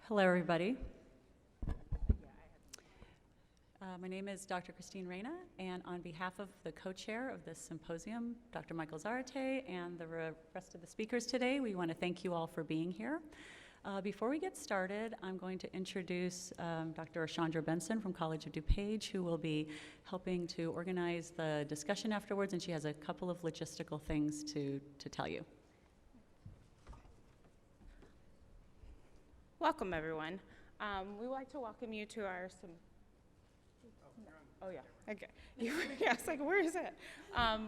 Hello, everybody. My name is Dr. Christine Reyna, and on behalf of the co-chair of this symposium, Dr. Michael Zarate, and the rest of the speakers today, we want to thank you all for being here. Before we get started, I'm going to introduce Dr. Chandra Benson from College of DuPage, who will be helping to organize the discussion afterwards, and she has a couple of logistical things to tell you. Welcome, everyone. We would like to welcome you to our Oh yeah, okay. Yeah, I was like, where is it?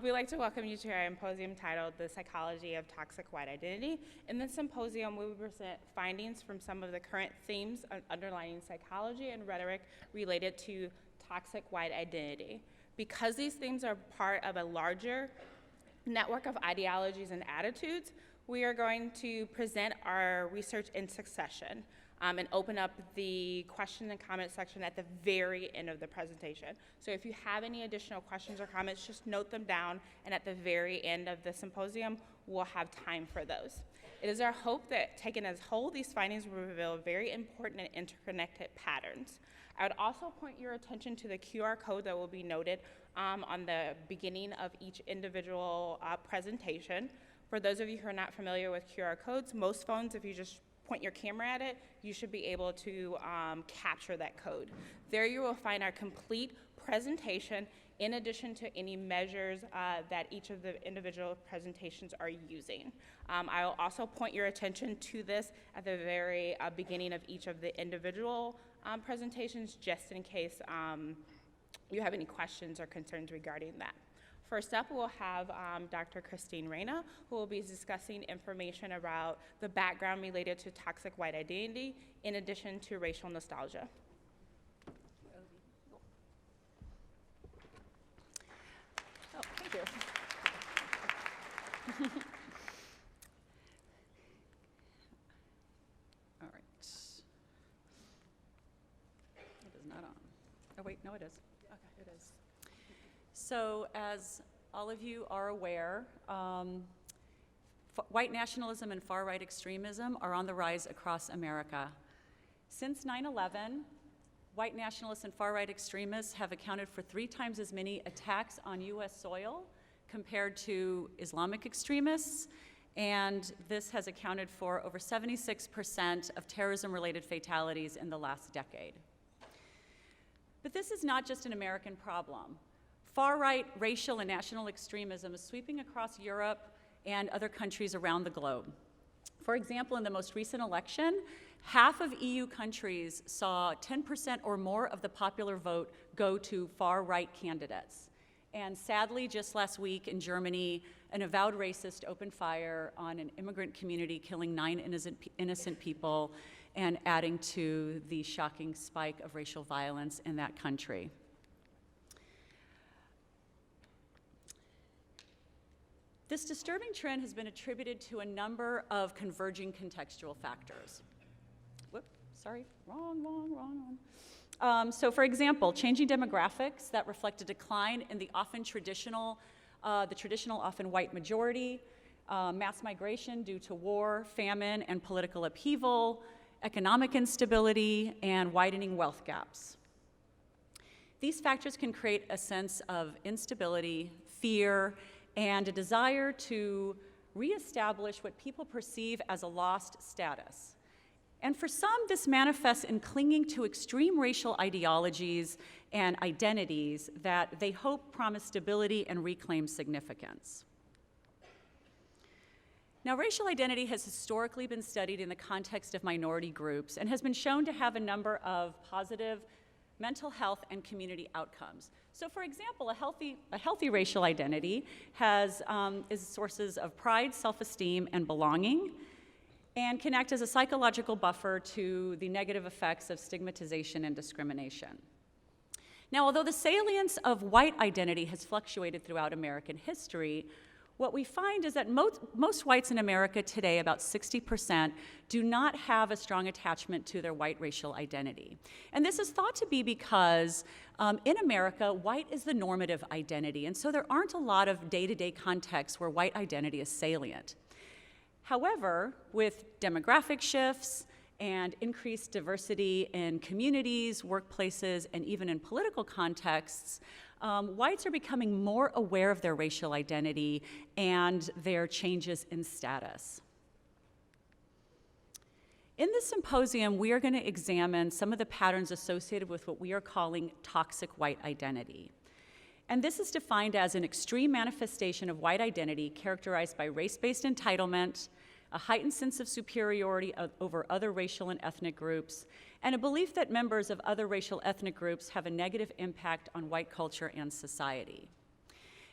We'd like to welcome you to our symposium titled The Psychology of Toxic White Identity. In this symposium, we will present findings from some of the current themes of underlying psychology and rhetoric related to toxic white identity. Because these themes are part of a larger network of ideologies and attitudes, we are going to present our research in succession. And open up the question and comment section at the very end of the presentation. So if you have any additional questions or comments, just note them down, and at the very end of the symposium, we'll have time for those. It is our hope that, taken as whole, these findings will reveal very important and interconnected patterns. I would also point your attention to the QR code that will be noted on the beginning of each individual presentation. For those of you who are not familiar with QR codes, most phones, if you just point your camera at it, you should be able to capture that code. There you will find our complete presentation in addition to any measures that each of the individual presentations are using. I will also point your attention to this at the very beginning of each of the individual presentations, just in case you have any questions or concerns regarding that. First up, we'll have Dr. Christine Reyna, who will be discussing information about the background related to toxic white identity, in addition to racial nostalgia. Oh, thank you. All right. It is not on. Oh, wait, no, it is. Okay, it is. So, as all of you are aware, white nationalism and far-right extremism are on the rise across America. Since 9/11, white nationalists and far-right extremists have accounted for 3 times as many attacks on U.S. soil compared to Islamic extremists, and this has accounted for over 76% of terrorism-related fatalities in the last decade. But this is not just an American problem. Far-right racial and national extremism is sweeping across Europe and other countries around the globe. For example, in the most recent election, half of EU countries saw 10% or more of the popular vote go to far-right candidates. And sadly, just last week in Germany, an avowed racist opened fire on an immigrant community, killing 9 innocent people and adding to the shocking spike of racial violence in that country. This disturbing trend has been attributed to a number of converging contextual factors. Whoop, sorry, wrong. So for example, changing demographics that reflect a decline in the traditional often white majority, mass migration due to war, famine, and political upheaval, economic instability, and widening wealth gaps. These factors can create a sense of instability, fear, and a desire to reestablish what people perceive as a lost status. And for some, this manifests in clinging to extreme racial ideologies and identities that they hope promise stability and reclaim significance. Now, racial identity has historically been studied in the context of minority groups and has been shown to have a number of positive mental health and community outcomes. So for example, a healthy racial identity is sources of pride, self-esteem, and belonging, and can act as a psychological buffer to the negative effects of stigmatization and discrimination. Now, although the salience of white identity has fluctuated throughout American history, what we find is that most whites in America today, about 60%, do not have a strong attachment to their white racial identity. And this is thought to be because in America, white is the normative identity, and so there aren't a lot of day-to-day contexts where white identity is salient. However, with demographic shifts and increased diversity in communities, workplaces, and even in political contexts, whites are becoming more aware of their racial identity and their changes in status. In this symposium, we are going to examine some of the patterns associated with what we are calling toxic white identity. And this is defined as an extreme manifestation of white identity characterized by race-based entitlement, a heightened sense of superiority over other racial and ethnic groups, and a belief that members of other racial ethnic groups have a negative impact on white culture and society.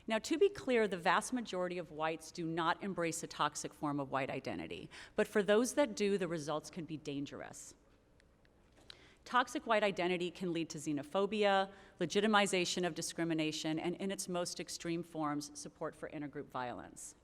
Now, to be clear, the vast majority of whites do not embrace a toxic form of white identity, but for those that do, the results can be dangerous. Toxic white identity can lead to xenophobia, legitimization of discrimination, and in its most extreme forms, support for intergroup violence.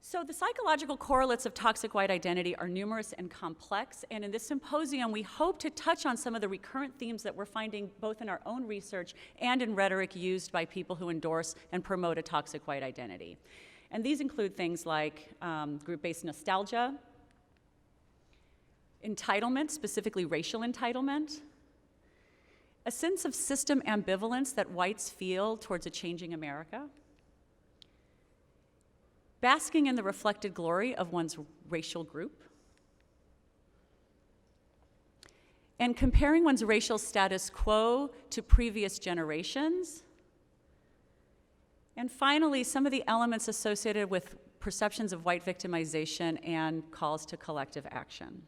So the psychological correlates of toxic white identity are numerous and complex, and in this symposium, we hope to touch on some of the recurrent themes that we're finding both in our own research and in rhetoric used by people who endorse and promote a toxic white identity. And these include things like group-based nostalgia, entitlement, specifically racial entitlement, a sense of system ambivalence that whites feel towards a changing America, basking in the reflected glory of one's racial group, and comparing one's racial status quo to previous generations, and finally, some of the elements associated with perceptions of white victimization and calls to collective action.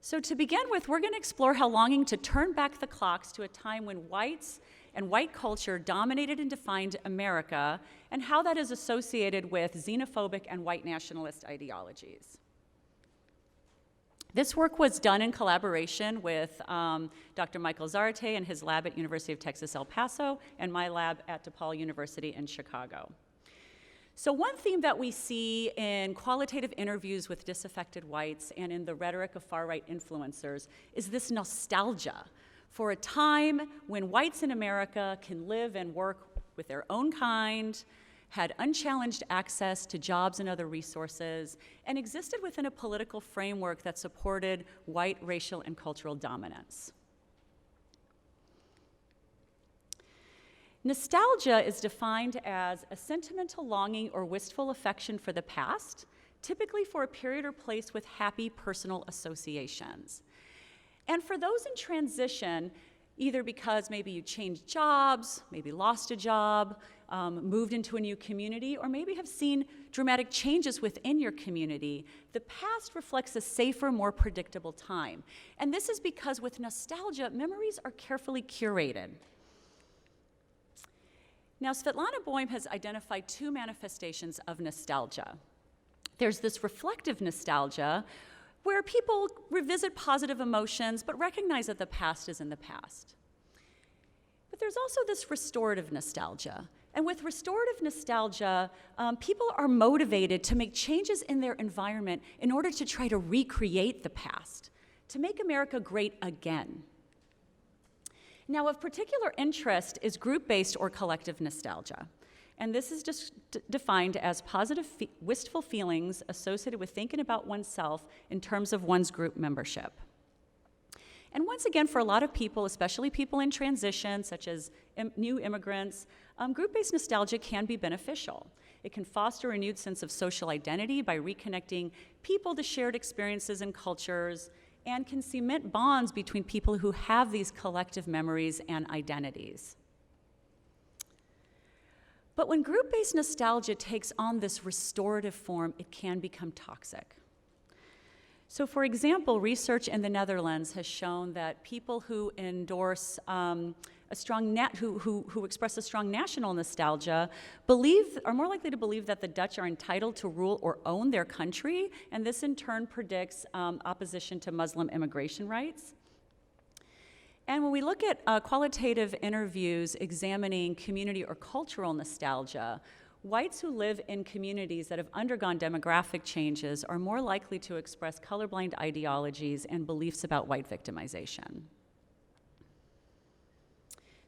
So to begin with, we're going to explore how longing to turn back the clocks to a time when whites and white culture dominated and defined America, and how that is associated with xenophobic and white nationalist ideologies. This work was done in collaboration with Dr. Michael Zarate and his lab at University of Texas, El Paso, and my lab at DePaul University in Chicago. So one theme that we see in qualitative interviews with disaffected whites and in the rhetoric of far-right influencers is this nostalgia for a time when whites in America can live and work with their own kind, had unchallenged access to jobs and other resources, and existed within a political framework that supported white racial and cultural dominance. Nostalgia is defined as a sentimental longing or wistful affection for the past, typically for a period or place with happy personal associations. And for those in transition, either because maybe you changed jobs, maybe lost a job, moved into a new community, or maybe have seen dramatic changes within your community, the past reflects a safer, more predictable time. And this is because with nostalgia, memories are carefully curated. Now, Svetlana Boym has identified two manifestations of nostalgia. There's this reflective nostalgia, where people revisit positive emotions but recognize that the past is in the past. But there's also this restorative nostalgia. And with restorative nostalgia, people are motivated to make changes in their environment in order to try to recreate the past, to make America great again. Now, of particular interest is group-based or collective nostalgia. And this is just defined as positive, wistful feelings associated with thinking about oneself in terms of one's group membership. And once again, for a lot of people, especially people in transition, such as new immigrants, group-based nostalgia can be beneficial. It can foster a renewed sense of social identity by reconnecting people to shared experiences and cultures, and can cement bonds between people who have these collective memories and identities. But when group-based nostalgia takes on this restorative form, it can become toxic. So for example, research in the Netherlands has shown that people who endorse who express a strong national nostalgia are more likely to believe that the Dutch are entitled to rule or own their country, and this in turn predicts opposition to Muslim immigration rights. And when we look at qualitative interviews examining community or cultural nostalgia, whites who live in communities that have undergone demographic changes are more likely to express colorblind ideologies and beliefs about white victimization.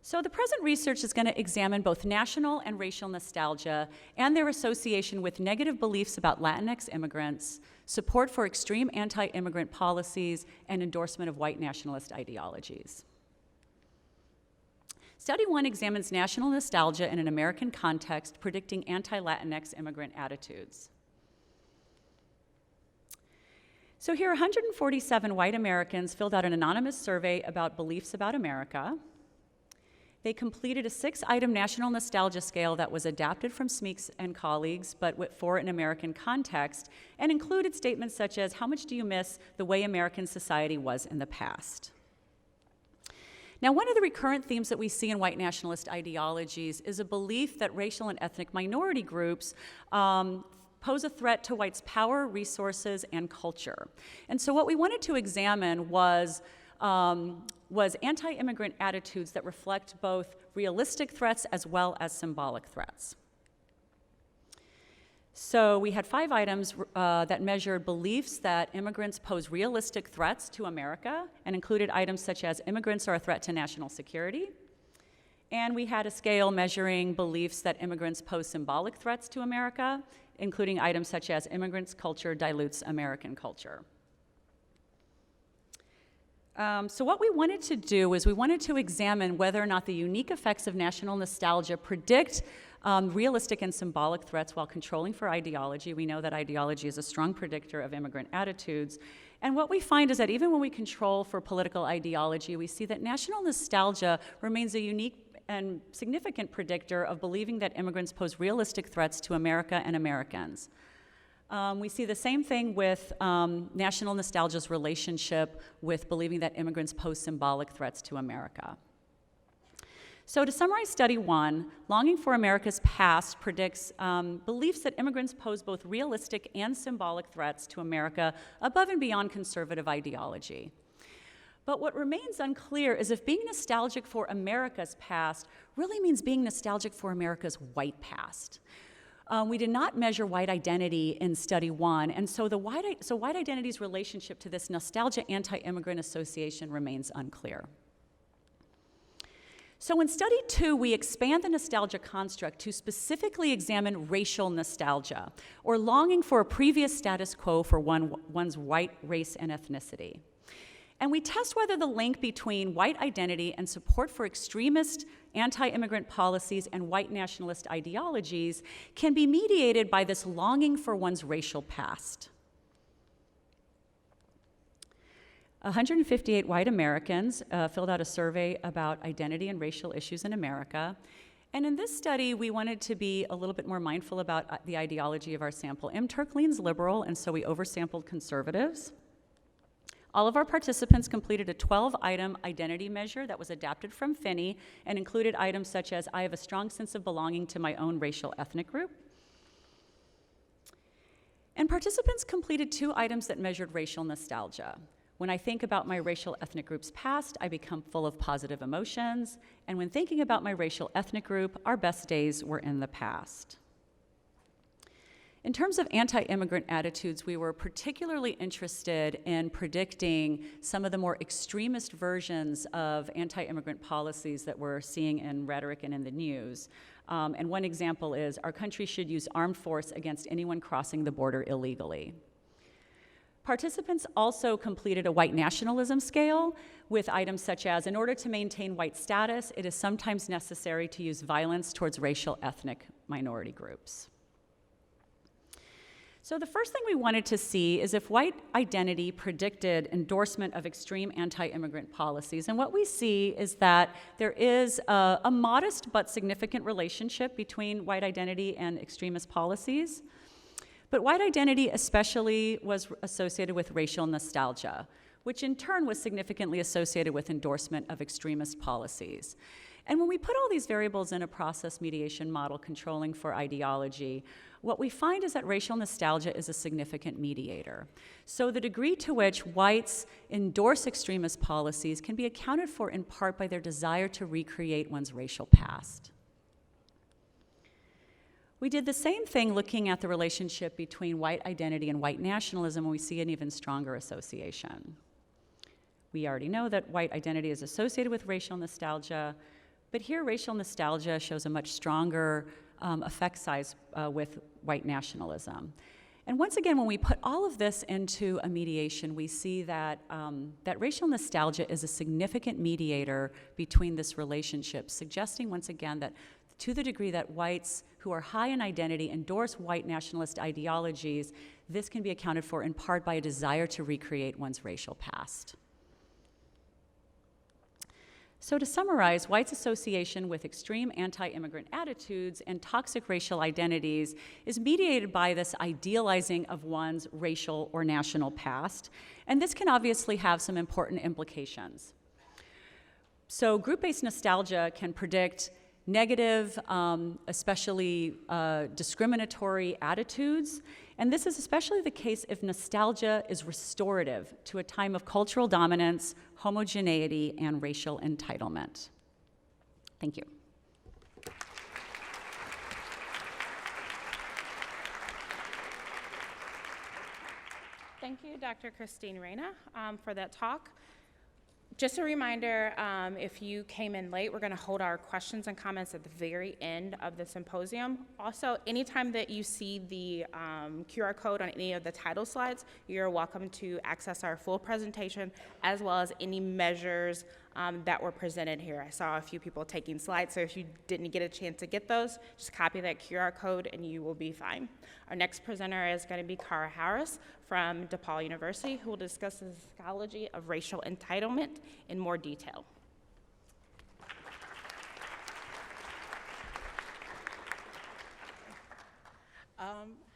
So the present research is going to examine both national and racial nostalgia and their association with negative beliefs about Latinx immigrants, support for extreme anti-immigrant policies, and endorsement of white nationalist ideologies. Study 1 examines national nostalgia in an American context, predicting anti-Latinx immigrant attitudes. So here, 147 white Americans filled out an anonymous survey about beliefs about America. They completed a 6-item national nostalgia scale that was adapted from Smeeks and colleagues, but for an American context, and included statements such as, how much do you miss the way American society was in the past? Now, one of the recurrent themes that we see in white nationalist ideologies is a belief that racial and ethnic minority groups pose a threat to whites' power, resources, and culture. And so what we wanted to examine was anti-immigrant attitudes that reflect both realistic threats as well as symbolic threats. So we had 5 items that measured beliefs that immigrants pose realistic threats to America, and included items such as immigrants are a threat to national security. And we had a scale measuring beliefs that immigrants pose symbolic threats to America, including items such as immigrants' culture dilutes American culture. So what we wanted to do is we wanted to examine whether or not the unique effects of national nostalgia predict realistic and symbolic threats while controlling for ideology. We know that ideology is a strong predictor of immigrant attitudes. And what we find is that even when we control for political ideology, we see that national nostalgia remains a unique and significant predictor of believing that immigrants pose realistic threats to America and Americans. We see the same thing with national nostalgia's relationship with believing that immigrants pose symbolic threats to America. So to summarize study 1, longing for America's past predicts beliefs that immigrants pose both realistic and symbolic threats to America above and beyond conservative ideology. But what remains unclear is if being nostalgic for America's past really means being nostalgic for America's white past. We did not measure white identity in study 1, and so white identity's relationship to this nostalgia anti-immigrant association remains unclear. So in study 2, we expand the nostalgia construct to specifically examine racial nostalgia, or longing for a previous status quo for one's white race and ethnicity. And we test whether the link between white identity and support for extremist anti-immigrant policies and white nationalist ideologies can be mediated by this longing for one's racial past. 158 white Americans filled out a survey about identity and racial issues in America. And in this study, we wanted to be a little bit more mindful about the ideology of our sample. MTurk leans liberal, and so we oversampled conservatives. All of our participants completed a 12-item identity measure that was adapted from Finney and included items such as, I have a strong sense of belonging to my own racial ethnic group. And participants completed 2 items that measured racial nostalgia. When I think about my racial ethnic group's past, I become full of positive emotions. And when thinking about my racial ethnic group, our best days were in the past. In terms of anti-immigrant attitudes, we were particularly interested in predicting some of the more extremist versions of anti-immigrant policies that we're seeing in rhetoric and in the news. And one example is, our country should use armed force against anyone crossing the border illegally. Participants also completed a white nationalism scale with items such as, in order to maintain white status, it is sometimes necessary to use violence towards racial ethnic minority groups. So the first thing we wanted to see is if white identity predicted endorsement of extreme anti-immigrant policies. And what we see is that there is a modest but significant relationship between white identity and extremist policies. But white identity especially was associated with racial nostalgia, which in turn was significantly associated with endorsement of extremist policies. And when we put all these variables in a process mediation model controlling for ideology, what we find is that racial nostalgia is a significant mediator. So the degree to which whites endorse extremist policies can be accounted for in part by their desire to recreate one's racial past. We did the same thing looking at the relationship between white identity and white nationalism, and we see an even stronger association. We already know that white identity is associated with racial nostalgia, But here, racial nostalgia shows a much stronger effect size with white nationalism. And once again, when we put all of this into a mediation, we see that, that racial nostalgia is a significant mediator between this relationship, suggesting once again that to the degree that whites who are high in identity endorse white nationalist ideologies, this can be accounted for in part by a desire to recreate one's racial past. So to summarize, whites' association with extreme anti-immigrant attitudes and toxic racial identities is mediated by this idealizing of one's racial or national past, and this can obviously have some important implications. So group-based nostalgia can predict negative, especially discriminatory attitudes, and this is especially the case if nostalgia is restorative to a time of cultural dominance, homogeneity, and racial entitlement. Thank you. Thank you, Dr. Christine Reyna, for that talk. Just a reminder, if you came in late, we're going to hold our questions and comments at the very end of the symposium. Also, anytime that you see the QR code on any of the title slides, you're welcome to access our full presentation as well as any measures that were presented here. I saw a few people taking slides, so if you didn't get a chance to get those, just copy that QR code and you will be fine. Our next presenter is going to be Cara Harris from DePaul University, who will discuss the psychology of racial entitlement in more detail.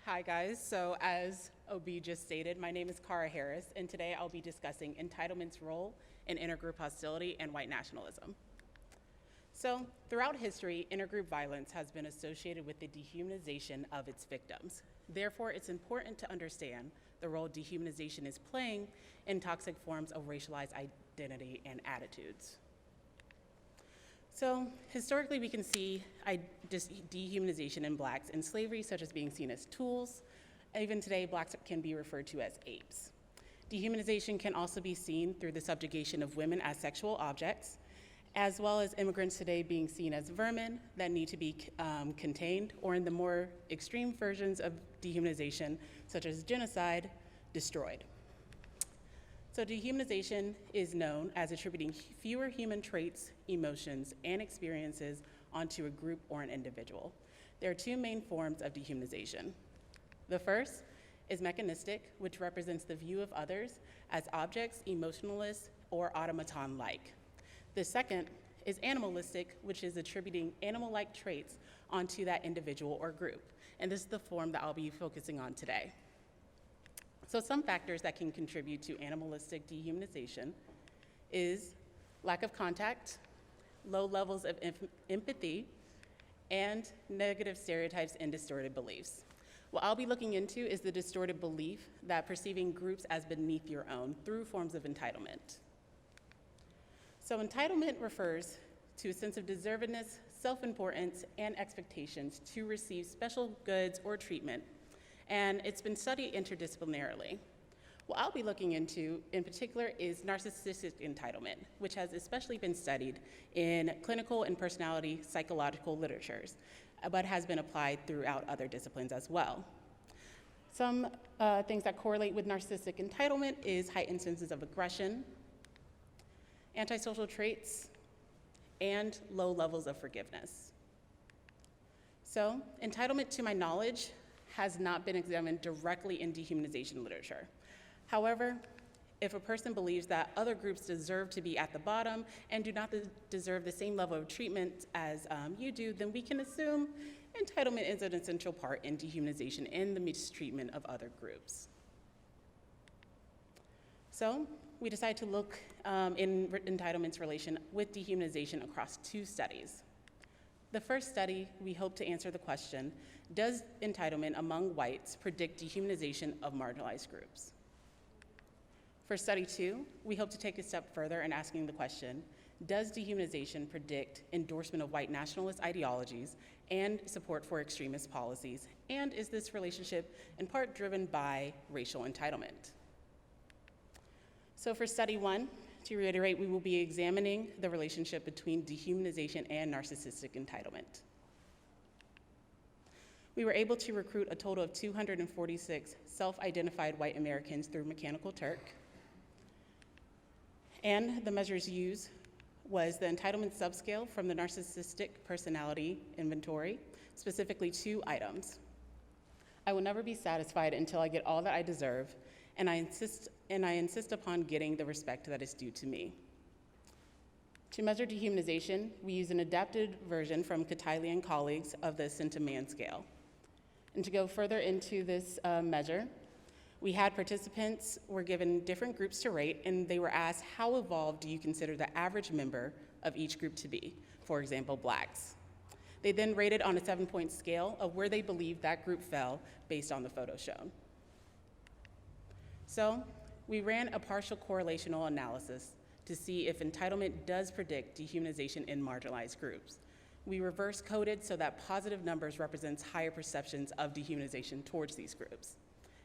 Hi guys, so as OB just stated, my name is Cara Harris, and today I'll be discussing entitlement's role in intergroup hostility and white nationalism. So throughout history, intergroup violence has been associated with the dehumanization of its victims. Therefore, it's important to understand the role dehumanization is playing in toxic forms of racialized identity and attitudes. So historically, we can see dehumanization in blacks in slavery, such as being seen as tools. Even today, blacks can be referred to as apes. Dehumanization can also be seen through the subjugation of women as sexual objects, as well as immigrants today being seen as vermin that need to be contained, or in the more extreme versions of dehumanization, such as genocide, destroyed. So dehumanization is known as attributing fewer human traits, emotions, and experiences onto a group or an individual. There are two main forms of dehumanization. The first is mechanistic, which represents the view of others as objects, emotionless, or automaton-like. The second is animalistic, which is attributing animal-like traits onto that individual or group. And this is the form that I'll be focusing on today. So some factors that can contribute to animalistic dehumanization is lack of contact, low levels of empathy, and negative stereotypes and distorted beliefs. What I'll be looking into is the distorted belief that perceiving groups as beneath your own through forms of entitlement. So entitlement refers to a sense of deservedness, self-importance, and expectations to receive special goods or treatment, and it's been studied interdisciplinarily. What I'll be looking into in particular is narcissistic entitlement, which has especially been studied in clinical and personality psychological literatures, but has been applied throughout other disciplines as well. Some things that correlate with narcissistic entitlement is high instances of aggression, antisocial traits, and low levels of forgiveness. So, entitlement, to my knowledge, has not been examined directly in dehumanization literature. However, if a person believes that other groups deserve to be at the bottom and do not deserve the same level of treatment as you do, then we can assume entitlement is an essential part in dehumanization and the mistreatment of other groups. So we decided to look in entitlement's relation with dehumanization across two studies. The first study, we hope to answer the question, does entitlement among whites predict dehumanization of marginalized groups? For study two, we hope to take a step further in asking the question, does dehumanization predict endorsement of white nationalist ideologies and support for extremist policies? And is this relationship in part driven by racial entitlement? So for study one, to reiterate, we will be examining the relationship between dehumanization and narcissistic entitlement. We were able to recruit a total of 246 self-identified white Americans through Mechanical Turk. And the measures used was the entitlement subscale from the Narcissistic Personality Inventory, specifically 2 items. I will never be satisfied until I get all that I deserve, and I insist upon getting the respect that is due to me. To measure dehumanization, we use an adapted version from Kataili and colleagues of the Ascent-to-Man scale. And to go further into this measure, we had participants were given different groups to rate, and they were asked, how evolved do you consider the average member of each group to be? For example, Blacks. They then rated on a 7-point scale of where they believed that group fell based on the photo shown. So we ran a partial correlational analysis to see if entitlement does predict dehumanization in marginalized groups. We reverse coded so that positive numbers represents higher perceptions of dehumanization towards these groups.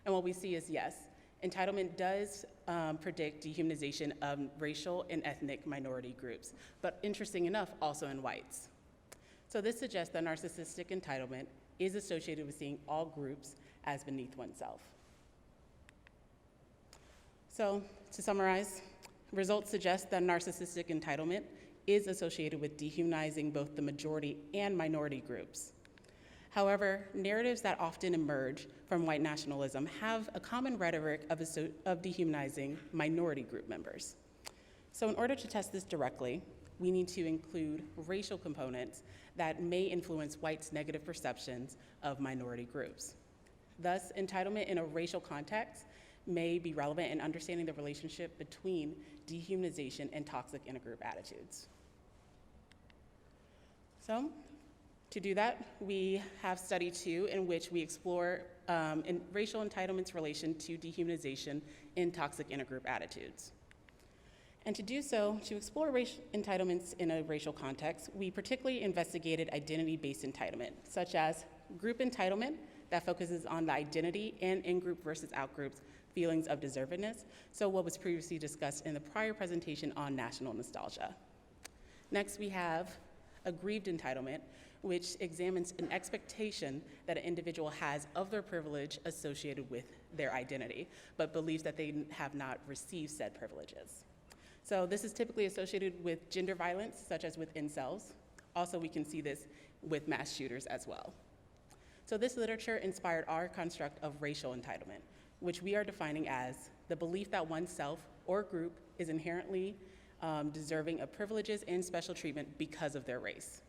And what we see is yes, entitlement does predict dehumanization of racial and ethnic minority groups, but interesting enough, also in whites. So this suggests that narcissistic entitlement is associated with seeing all groups as beneath oneself. So to summarize, results suggest that narcissistic entitlement is associated with dehumanizing both the majority and minority groups. However, narratives that often emerge from white nationalism have a common rhetoric of dehumanizing minority group members. So in order to test this directly, we need to include racial components that may influence whites' negative perceptions of minority groups. Thus, entitlement in a racial context may be relevant in understanding the relationship between dehumanization and toxic intergroup attitudes. So, to do that, we have study 2 in which we explore in racial entitlement's relation to dehumanization in toxic intergroup attitudes. And to do so, to explore racial entitlements in a racial context, we particularly investigated identity-based entitlement, such as group entitlement that focuses on the identity and in-group versus out-group feelings of deservedness, so what was previously discussed in the prior presentation on national nostalgia. Next, we have aggrieved entitlement, which examines an expectation that an individual has of their privilege associated with their identity, but believes that they have not received said privileges. So this is typically associated with gender violence, such as with incels. Also, we can see this with mass shooters as well. So this literature inspired our construct of racial entitlement, which we are defining as the belief that oneself or group is inherently deserving of privileges and special treatment because of their race.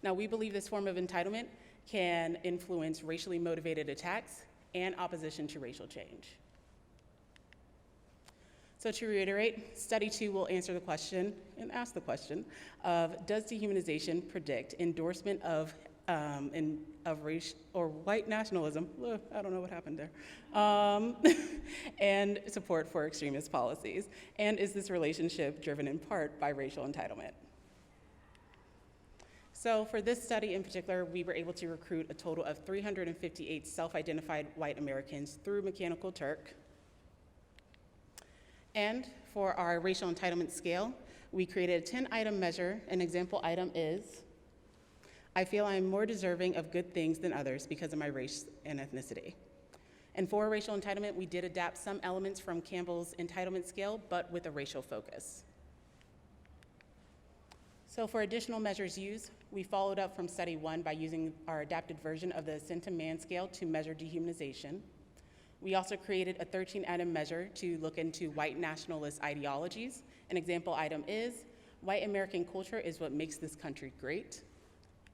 Now, we believe this form of entitlement can influence racially motivated attacks and opposition to racial change. So to reiterate, study 2 will answer the question and ask the question of, does dehumanization predict endorsement of race or white nationalism, I don't know what happened there, and support for extremist policies? And is this relationship driven in part by racial entitlement? So for this study in particular, we were able to recruit a total of 358 self-identified white Americans through Mechanical Turk. And for our racial entitlement scale, we created a 10-item measure. An example item is, I feel I am more deserving of good things than others because of my race and ethnicity. And for racial entitlement, we did adapt some elements from Campbell's entitlement scale, but with a racial focus. So for additional measures used, we followed up from study 1 by using our adapted version of the Ascent-to-Man scale to measure dehumanization. We also created a 13-item measure to look into white nationalist ideologies. An example item is, white American culture is what makes this country great.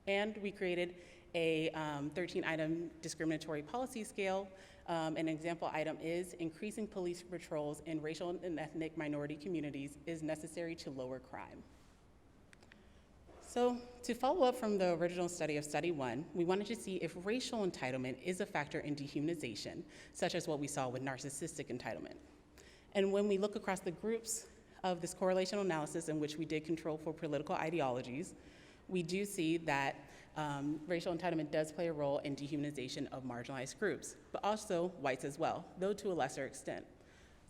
And we created a 13-item discriminatory policy scale. An example item is, increasing police patrols in racial and ethnic minority communities is necessary to lower crime. So to follow up from the original study of study 1, we wanted to see if racial entitlement is a factor in dehumanization, such as what we saw with narcissistic entitlement. And when we look across the groups of this correlational analysis in which we did control for political ideologies, we do see that racial entitlement does play a role in dehumanization of marginalized groups, but also whites as well, though to a lesser extent.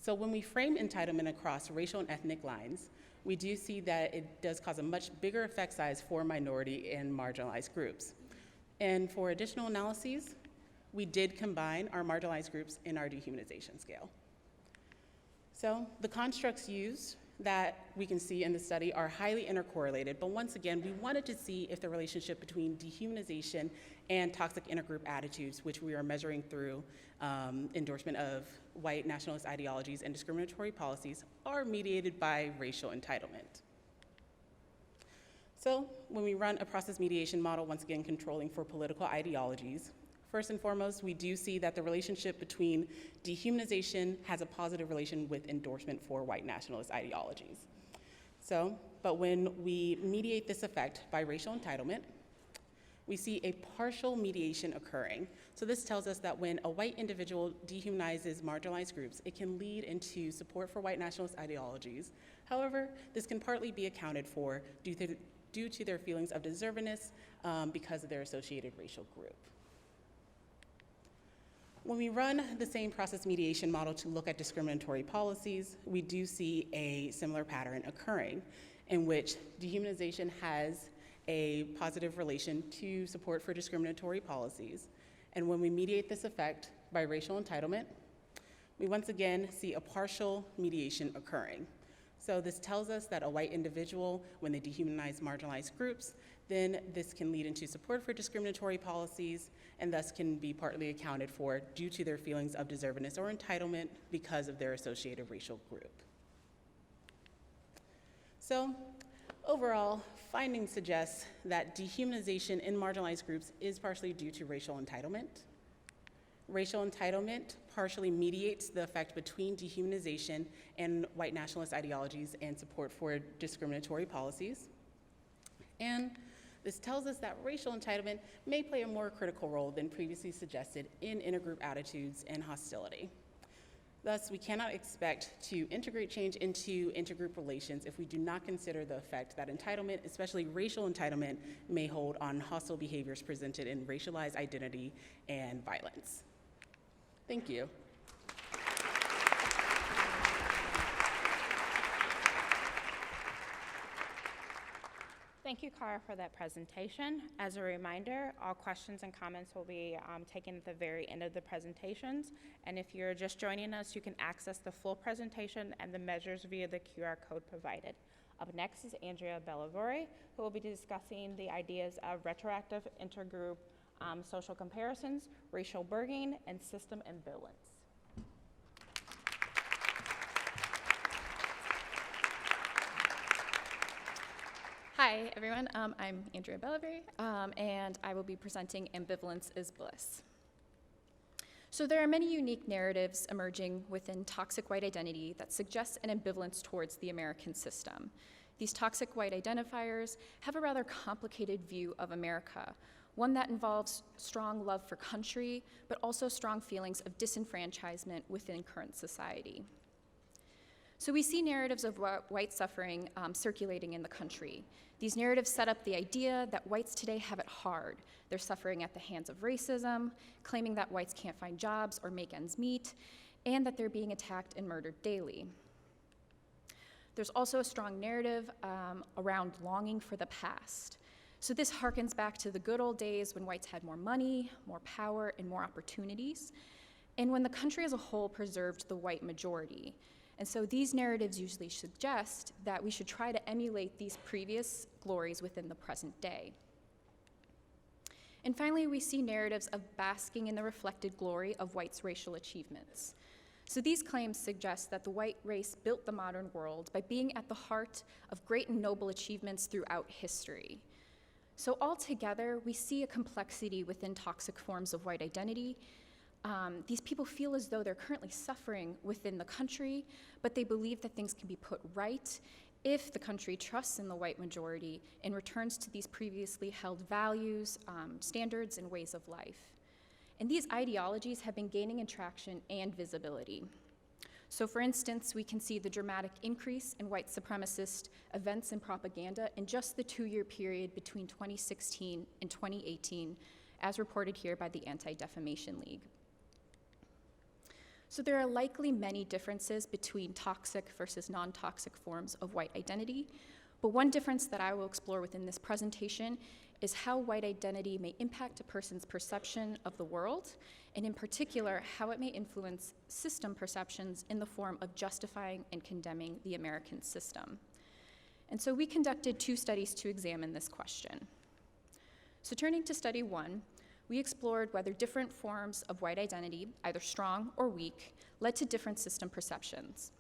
So when we frame entitlement across racial and ethnic lines, we do see that it does cause a much bigger effect size for minority and marginalized groups. And for additional analyses, we did combine our marginalized groups in our dehumanization scale. So the constructs used that we can see in the study are highly intercorrelated, but once again, we wanted to see if the relationship between dehumanization and toxic intergroup attitudes, which we are measuring through endorsement of white nationalist ideologies and discriminatory policies, are mediated by racial entitlement. So when we run a process mediation model, once again controlling for political ideologies, first and foremost, we do see that the relationship between dehumanization has a positive relation with endorsement for white nationalist ideologies. So, but when we mediate this effect by racial entitlement, we see a partial mediation occurring. So this tells us that when a white individual dehumanizes marginalized groups, it can lead into support for white nationalist ideologies. However, this can partly be accounted for due to their feelings of deservedness because of their associated racial group. When we run the same process mediation model to look at discriminatory policies, we do see a similar pattern occurring in which dehumanization has a positive relation to support for discriminatory policies. And when we mediate this effect by racial entitlement, we once again see a partial mediation occurring. So this tells us that a white individual, when they dehumanize marginalized groups, then this can lead into support for discriminatory policies and thus can be partly accounted for due to their feelings of deservedness or entitlement because of their associated racial group. So overall, findings suggest that dehumanization in marginalized groups is partially due to racial entitlement. Racial entitlement partially mediates the effect between dehumanization and white nationalist ideologies and support for discriminatory policies. And this tells us that racial entitlement may play a more critical role than previously suggested in intergroup attitudes and hostility. Thus, we cannot expect to integrate change into intergroup relations if we do not consider the effect that entitlement, especially racial entitlement, may hold on hostile behaviors presented in racialized identity and violence. Thank you. Thank you, Cara, for that presentation. As a reminder, all questions and comments will be taken at the very end of the presentations. And if you're just joining us, you can access the full presentation and the measures via the QR code provided. Up next is Andrea Bellavore, who will be discussing the ideas of retroactive intergroup social comparisons, racial burgeoning, and system ambivalence. Hi, everyone. I'm Andrea Bellavary, and I will be presenting Ambivalence is Bliss. So there are many unique narratives emerging within toxic white identity that suggest an ambivalence towards the American system. These toxic white identifiers have a rather complicated view of America, one that involves strong love for country, but also strong feelings of disenfranchisement within current society. So we see narratives of white suffering circulating in the country. These narratives set up the idea that whites today have it hard. They're suffering at the hands of racism, claiming that whites can't find jobs or make ends meet, and that they're being attacked and murdered daily. There's also a strong narrative around longing for the past. So this harkens back to the good old days when whites had more money, more power, and more opportunities, and when the country as a whole preserved the white majority. And so these narratives usually suggest that we should try to emulate these previous glories within the present day. And finally, we see narratives of basking in the reflected glory of whites' racial achievements. So these claims suggest that the white race built the modern world by being at the heart of great and noble achievements throughout history. So altogether, we see a complexity within toxic forms of white identity. These people feel as though they're currently suffering within the country, but they believe that things can be put right if the country trusts in the white majority and returns to these previously held values, standards, and ways of life. And these ideologies have been gaining traction and visibility. So for instance, we can see the dramatic increase in white supremacist events and propaganda in just the 2-year period between 2016 and 2018, as reported here by the Anti-Defamation League. So there are likely many differences between toxic versus non-toxic forms of white identity, but one difference that I will explore within this presentation is how white identity may impact a person's perception of the world, and in particular, how it may influence system perceptions in the form of justifying and condemning the American system. And so we conducted 2 studies to examine this question. So turning to study 1, we explored whether different forms of white identity, either strong or weak, led to different system perceptions.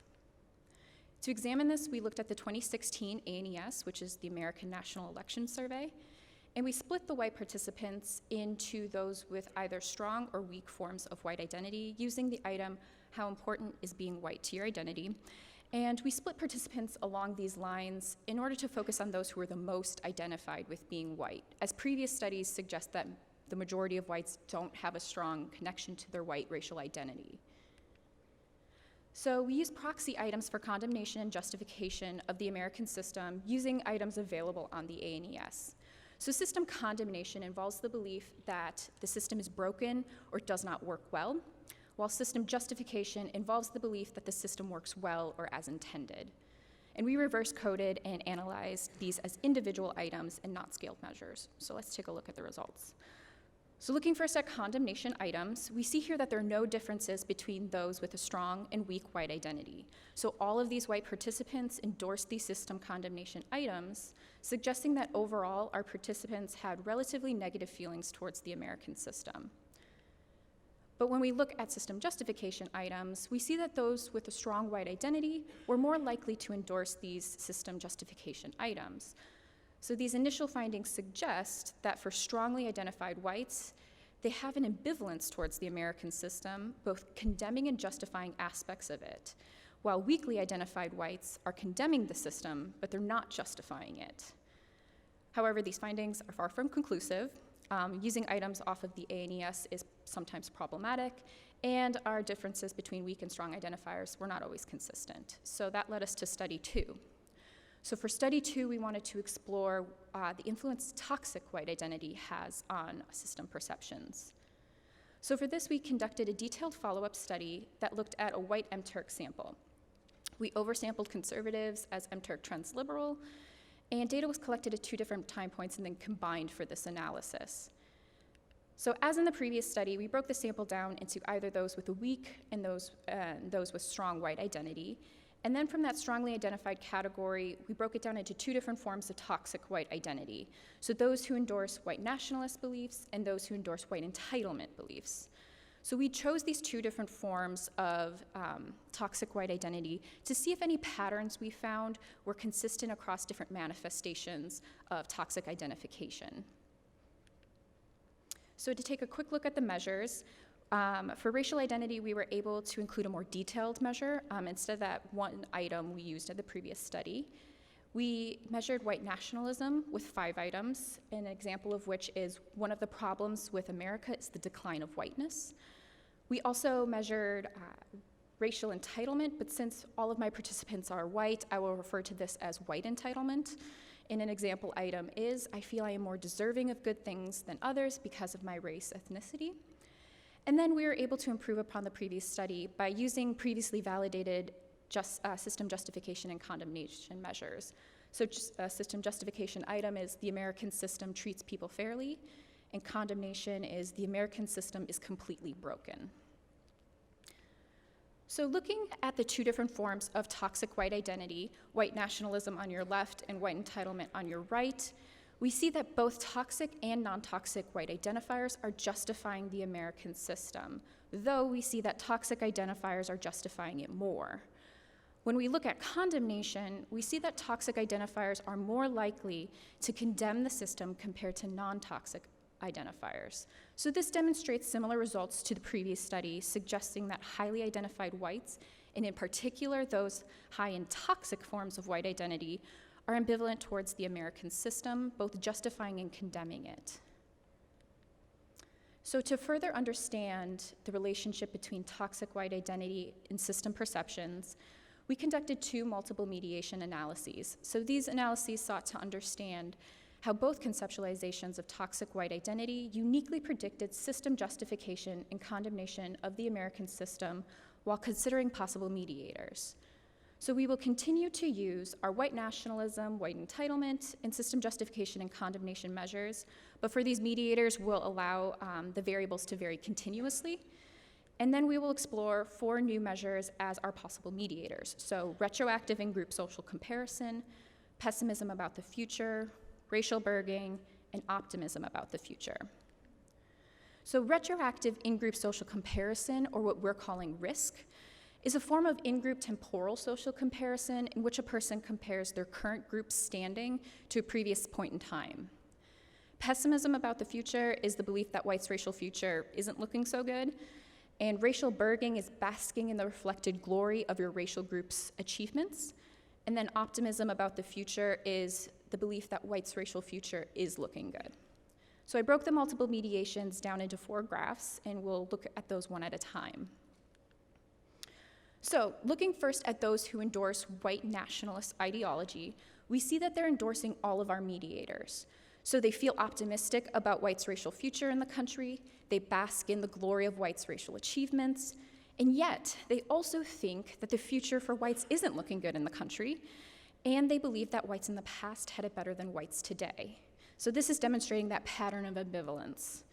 To examine this, we looked at the 2016 ANES, which is the American National Election Survey, and we split the white participants into those with either strong or weak forms of white identity using the item, how important is being white to your identity? And we split participants along these lines in order to focus on those who were the most identified with being white, as previous studies suggest that the majority of whites don't have a strong connection to their white racial identity. So we used proxy items for condemnation and justification of the American system using items available on the ANES. So system condemnation involves the belief that the system is broken or does not work well, while system justification involves the belief that the system works well or as intended. And we reverse coded and analyzed these as individual items and not scaled measures. So let's take a look at the results. So looking first at condemnation items, we see here that there are no differences between those with a strong and weak white identity. So all of these white participants endorsed these system condemnation items, suggesting that overall our participants had relatively negative feelings towards the American system. But when we look at system justification items, we see that those with a strong white identity were more likely to endorse these system justification items. So these initial findings suggest that for strongly identified whites, they have an ambivalence towards the American system, both condemning and justifying aspects of it, while weakly identified whites are condemning the system, but they're not justifying it. However, these findings are far from conclusive. Using items off of the ANES is sometimes problematic, and our differences between weak and strong identifiers were not always consistent. So that led us to study 2. So for study 2, we wanted to explore the influence toxic white identity has on system perceptions. So for this, we conducted a detailed follow-up study that looked at a white MTurk sample. We oversampled conservatives as MTurk trends liberal, and data was collected at 2 different time points and then combined for this analysis. So as in the previous study, we broke the sample down into either those with a weak and those with strong white identity. And then from that strongly identified category, we broke it down into 2 different forms of toxic white identity. So those who endorse white nationalist beliefs and those who endorse white entitlement beliefs. So we chose these 2 different forms of toxic white identity to see if any patterns we found were consistent across different manifestations of toxic identification. So to take a quick look at the measures, for racial identity, we were able to include a more detailed measure instead of that one item we used in the previous study. We measured white nationalism with 5 items, an example of which is one of the problems with America is the decline of whiteness. We also measured racial entitlement, but since all of my participants are white, I will refer to this as white entitlement. And an example item is, I feel I am more deserving of good things than others because of my race, ethnicity. And then we were able to improve upon the previous study by using previously validated system justification and condemnation measures. So a system justification item is the American system treats people fairly, and condemnation is the American system is completely broken. So looking at the 2 different forms of toxic white identity, white nationalism on your left and white entitlement on your right, we see that both toxic and non-toxic white identifiers are justifying the American system, though we see that toxic identifiers are justifying it more. When we look at condemnation, we see that toxic identifiers are more likely to condemn the system compared to non-toxic identifiers. So this demonstrates similar results to the previous study, suggesting that highly identified whites, and in particular those high in toxic forms of white identity, are ambivalent towards the American system, both justifying and condemning it. So to further understand the relationship between toxic white identity and system perceptions, we conducted 2 multiple mediation analyses. So these analyses sought to understand how both conceptualizations of toxic white identity uniquely predicted system justification and condemnation of the American system, while considering possible mediators. So we will continue to use our white nationalism, white entitlement, and system justification and condemnation measures, but for these mediators, we'll allow the variables to vary continuously. And then we will explore 4 new measures as our possible mediators. So retroactive in-group social comparison, pessimism about the future, racial burging, and optimism about the future. So retroactive in-group social comparison, or what we're calling risk, is a form of in-group temporal social comparison in which a person compares their current group's standing to a previous point in time. Pessimism about the future is the belief that whites' racial future isn't looking so good, and racial burging is basking in the reflected glory of your racial group's achievements. And then optimism about the future is the belief that whites' racial future is looking good. So I broke the multiple mediations down into 4 graphs, and we'll look at those one at a time. So looking first at those who endorse white nationalist ideology, we see that they're endorsing all of our mediators. So they feel optimistic about whites' racial future in the country, they bask in the glory of whites' racial achievements, and yet they also think that the future for whites isn't looking good in the country, and they believe that whites in the past had it better than whites today. So this is demonstrating that pattern of ambivalence.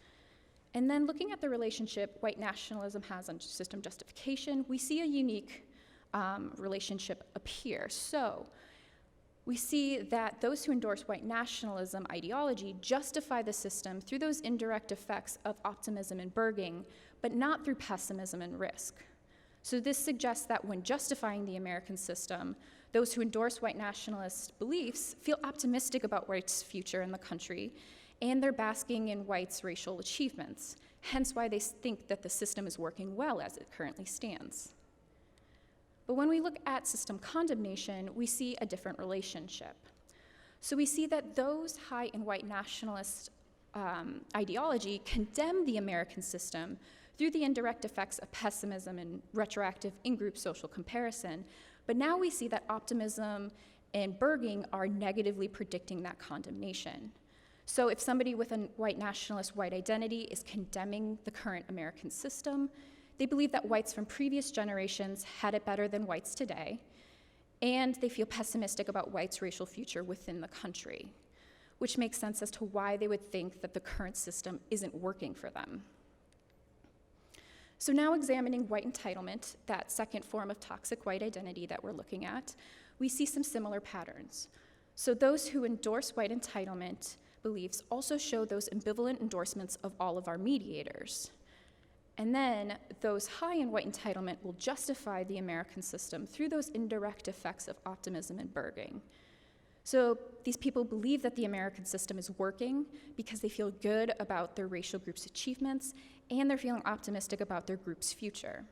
And then looking at the relationship white nationalism has on system justification, we see a unique relationship appear. So we see that those who endorse white nationalism ideology justify the system through those indirect effects of optimism and burging, but not through pessimism and risk. So this suggests that when justifying the American system, those who endorse white nationalist beliefs feel optimistic about whites' future in the country, and they're basking in whites' racial achievements, hence why they think that the system is working well as it currently stands. But when we look at system condemnation, we see a different relationship. So we see that those high in white nationalist ideology condemn the American system through the indirect effects of pessimism and retroactive in-group social comparison, but now we see that optimism and burging are negatively predicting that condemnation. So if somebody with a white nationalist white identity is condemning the current American system, they believe that whites from previous generations had it better than whites today, and they feel pessimistic about whites' racial future within the country, which makes sense as to why they would think that the current system isn't working for them. So now examining white entitlement, that second form of toxic white identity that we're looking at, we see some similar patterns. So those who endorse white entitlement beliefs also show those ambivalent endorsements of all of our mediators. And then those high in white entitlement will justify the American system through those indirect effects of optimism and burging. So these people believe that the American system is working because they feel good about their racial group's achievements, and they're feeling optimistic about their group's future.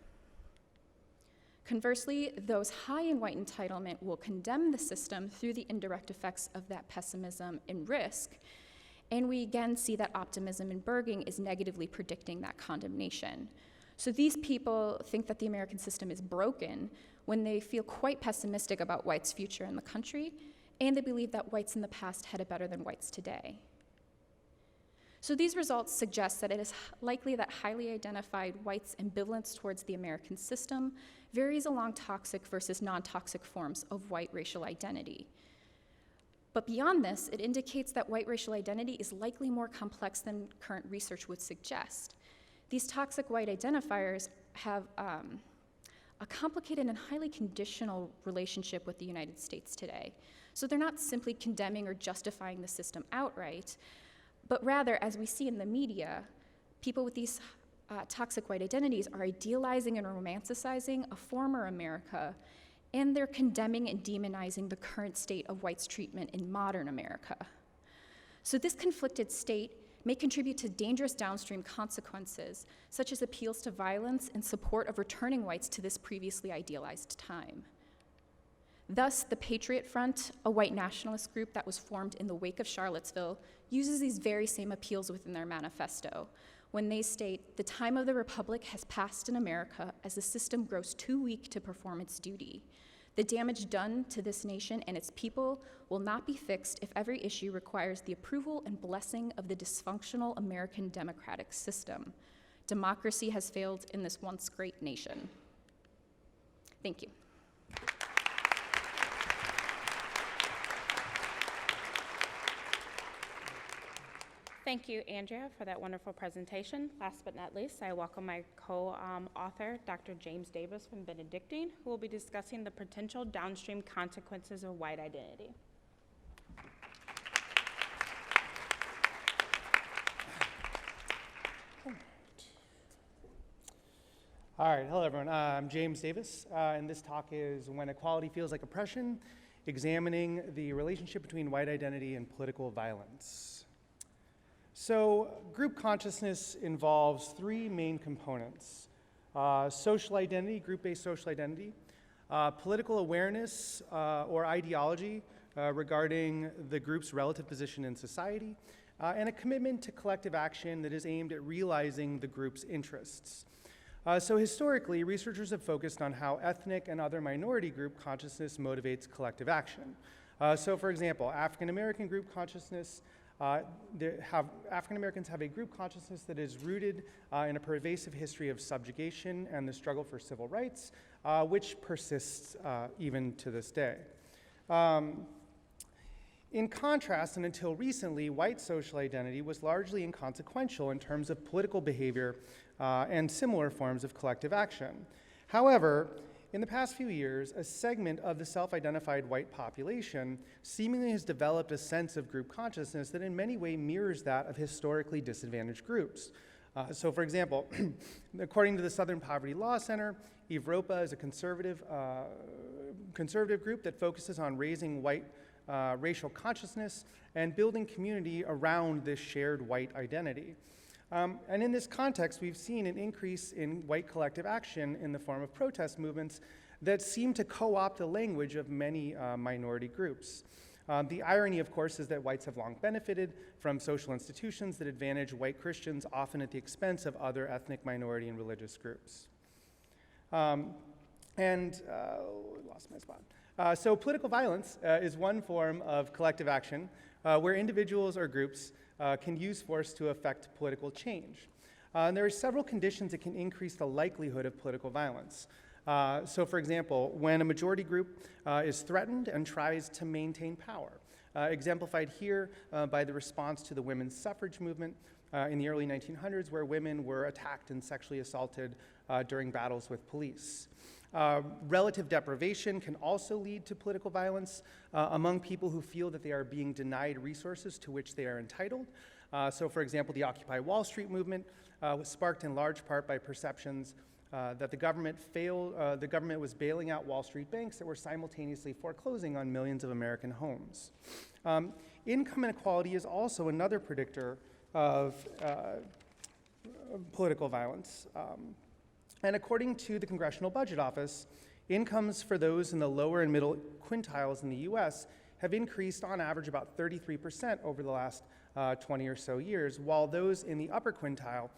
Conversely, those high in white entitlement will condemn the system through the indirect effects of that pessimism and risk, and we again see that optimism and burging is negatively predicting that condemnation. So these people think that the American system is broken when they feel quite pessimistic about whites' future in the country, and they believe that whites in the past had it better than whites today. So these results suggest that it is likely that highly identified whites' ambivalence towards the American system varies along toxic versus non-toxic forms of white racial identity. But beyond this, it indicates that white racial identity is likely more complex than current research would suggest. These toxic white identifiers have a complicated and highly conditional relationship with the United States today. So they're not simply condemning or justifying the system outright, but rather, as we see in the media, people with these toxic white identities are idealizing and romanticizing a former America, and they're condemning and demonizing the current state of whites' treatment in modern America. So this conflicted state may contribute to dangerous downstream consequences, such as appeals to violence in support of returning whites to this previously idealized time. Thus, the Patriot Front, a white nationalist group that was formed in the wake of Charlottesville, uses these very same appeals within their manifesto, when they state, "The time of the Republic has passed in America as the system grows too weak to perform its duty. The damage done to this nation and its people will not be fixed if every issue requires the approval and blessing of the dysfunctional American democratic system. Democracy has failed in this once great nation." Thank you. Thank you, Andrea, for that wonderful presentation. Last but not least, I welcome my co-author, Dr. James Davis from Benedictine, who will be discussing the potential downstream consequences of white identity. All right, hello everyone. I'm James Davis, and this talk is When Equality Feels Like Oppression, examining the relationship between white identity and political violence. So, group consciousness involves three main components: social identity, group-based social identity, political awareness or ideology regarding the group's relative position in society, and a commitment to collective action that is aimed at realizing the group's interests. So historically, researchers have focused on how ethnic and other minority group consciousness motivates collective action. So for example, African American group consciousness, African Americans have a group consciousness that is rooted in a pervasive history of subjugation and the struggle for civil rights, which persists even to this day. In contrast, and until recently, white social identity was largely inconsequential in terms of political behavior and similar forms of collective action. However, in the past few years, a segment of the self-identified white population seemingly has developed a sense of group consciousness that in many ways mirrors that of historically disadvantaged groups. So for example, according to the Southern Poverty Law Center, Evropa is a conservative group that focuses on raising white racial consciousness and building community around this shared white identity. And in this context, we've seen an increase in white collective action in the form of protest movements that seem to co-opt the language of many minority groups. The irony, of course, is that whites have long benefited from social institutions that advantage white Christians, often at the expense of other ethnic, minority, and religious groups. Lost my spot. So political violence is one form of collective action where individuals or groups can use force to affect political change. And there are several conditions that can increase the likelihood of political violence. So for example, when a majority group is threatened and tries to maintain power, exemplified here by the response to the women's suffrage movement in the early 1900s, where women were attacked and sexually assaulted during battles with police. Relative deprivation can also lead to political violence among people who feel that they are being denied resources to which they are entitled. So for example, the Occupy Wall Street movement was sparked in large part by perceptions that the government was bailing out Wall Street banks that were simultaneously foreclosing on millions of American homes. Income inequality is also another predictor of political violence. And according to the Congressional Budget Office, incomes for those in the lower and middle quintiles in the US have increased on average about 33% over the last 20 or so years, while those in the upper quintile,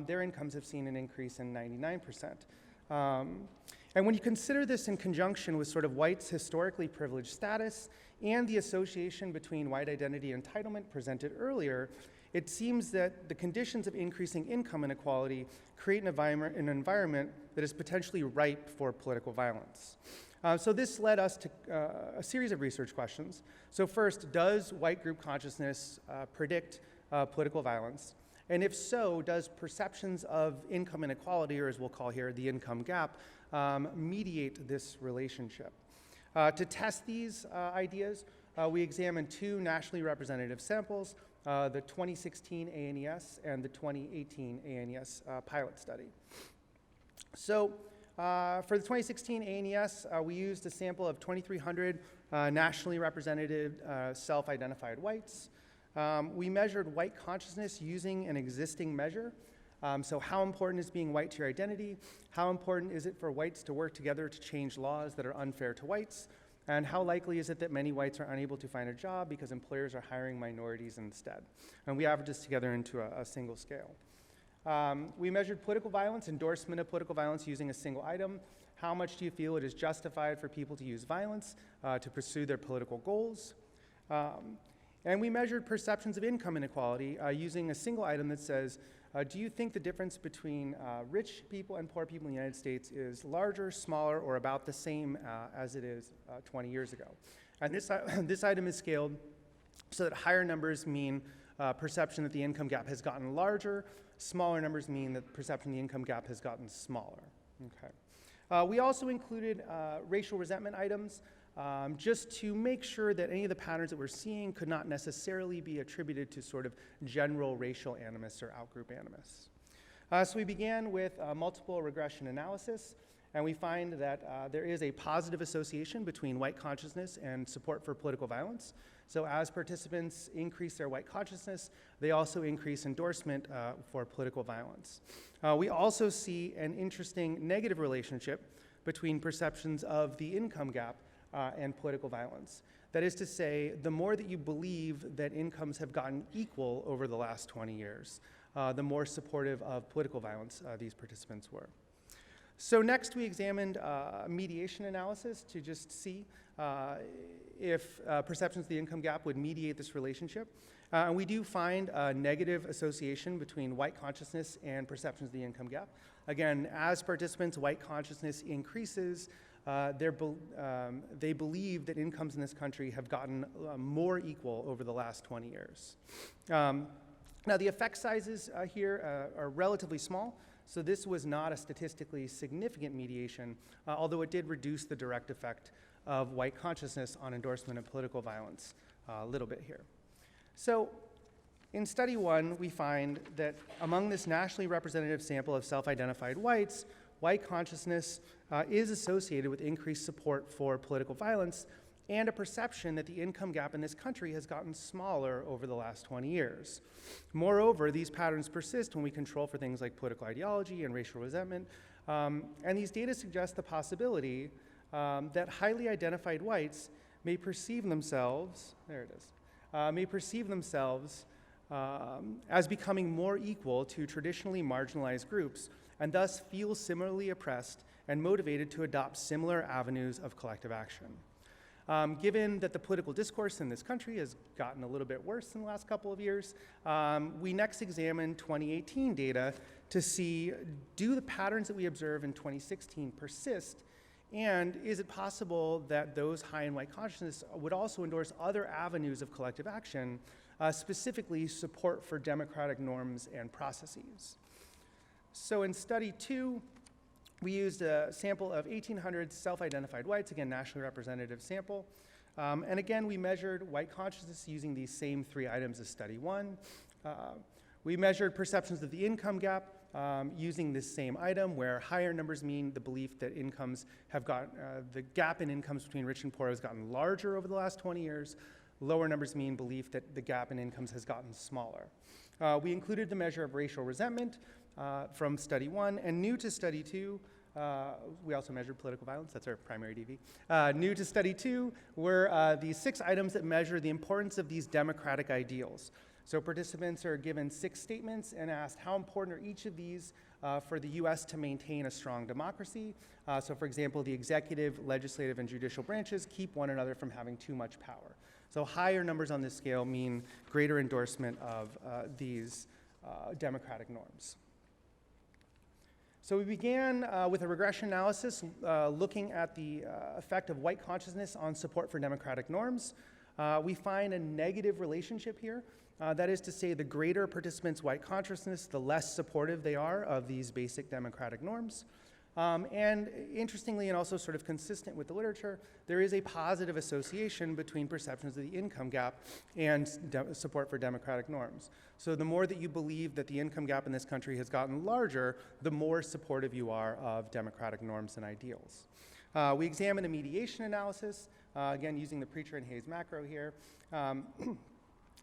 their incomes have seen an increase in 99%. And when you consider this in conjunction with sort of whites' historically privileged status and the association between white identity and entitlement presented earlier, it seems that the conditions of increasing income inequality create an environment that is potentially ripe for political violence. So this led us to a series of research questions. So first, does white group consciousness predict political violence? And if so, does perceptions of income inequality, or as we'll call here, the income gap, mediate this relationship? To test these ideas, we examined two nationally representative samples, the 2016 ANES and the 2018 ANES pilot study. So for the 2016 ANES, we used a sample of 2,300 nationally represented self-identified whites. We measured white consciousness using an existing measure. So how important is being white to your identity? How important is it for whites to work together to change laws that are unfair to whites? And how likely is it that many whites are unable to find a job because employers are hiring minorities instead? And we averaged this together into a single scale. We measured political violence, endorsement of political violence using a single item. How much do you feel it is justified for people to use violence to pursue their political goals? And we measured perceptions of income inequality using a single item that says, do you think the difference between rich people and poor people in the United States is larger, smaller, or about the same as it is 20 years ago? And this item is scaled so that higher numbers mean perception that the income gap has gotten larger, smaller numbers mean that perception the income gap has gotten smaller. Okay. We also included racial resentment items just to make sure that any of the patterns that we're seeing could not necessarily be attributed to sort of general racial animus or outgroup animus. So we began with multiple regression analysis, and we find that there is a positive association between white consciousness and support for political violence. So as participants increase their white consciousness, they also increase endorsement for political violence. We also see an interesting negative relationship between perceptions of the income gap and political violence. That is to say, the more that you believe that incomes have gotten equal over the last 20 years, the more supportive of political violence these participants were. So next we examined mediation analysis to just see if perceptions of the income gap would mediate this relationship. And we do find a negative association between white consciousness and perceptions of the income gap. Again, as participants' white consciousness increases, they believe that incomes in this country have gotten more equal over the last 20 years. Now, the effect sizes here are relatively small. So this was not a statistically significant mediation, although it did reduce the direct effect of white consciousness on endorsement of political violence a little bit here. So in study one, we find that among this nationally representative sample of self-identified whites, white consciousness is associated with increased support for political violence and a perception that the income gap in this country has gotten smaller over the last 20 years. Moreover, these patterns persist when we control for things like political ideology and racial resentment, and these data suggest the possibility that highly identified whites may perceive themselves, as becoming more equal to traditionally marginalized groups, and thus feel similarly oppressed and motivated to adopt similar avenues of collective action. Given that the political discourse in this country has gotten a little bit worse in the last couple of years, we next examined 2018 data to see, do the patterns that we observe in 2016 persist, and is it possible that those high in white consciousness would also endorse other avenues of collective action, specifically support for democratic norms and processes? So in study two, we used a sample of 1,800 self-identified whites, again, nationally representative sample. And again, we measured white consciousness using these same three items as study one. We measured perceptions of the income gap using this same item, where higher numbers mean the belief that incomes have gotten, the gap in incomes between rich and poor has gotten larger over the last 20 years. Lower numbers mean belief that the gap in incomes has gotten smaller. We included the measure of racial resentment from study one, and new to study two, we also measured political violence, that's our primary DV. New to study two were these 6 items that measure the importance of these democratic ideals. So participants are given 6 statements and asked how important are each of these for the US to maintain a strong democracy. So for example, the executive, legislative, and judicial branches keep one another from having too much power. So higher numbers on this scale mean greater endorsement of these democratic norms. So we began with a regression analysis looking at the effect of white consciousness on support for democratic norms. We find a negative relationship here. That is to say, the greater participants' white consciousness, the less supportive they are of these basic democratic norms. And interestingly, and also sort of consistent with the literature, there is a positive association between perceptions of the income gap and support for democratic norms. So the more that you believe that the income gap in this country has gotten larger, the more supportive you are of democratic norms and ideals. We examined a mediation analysis, again using the Preacher and Hayes macro here.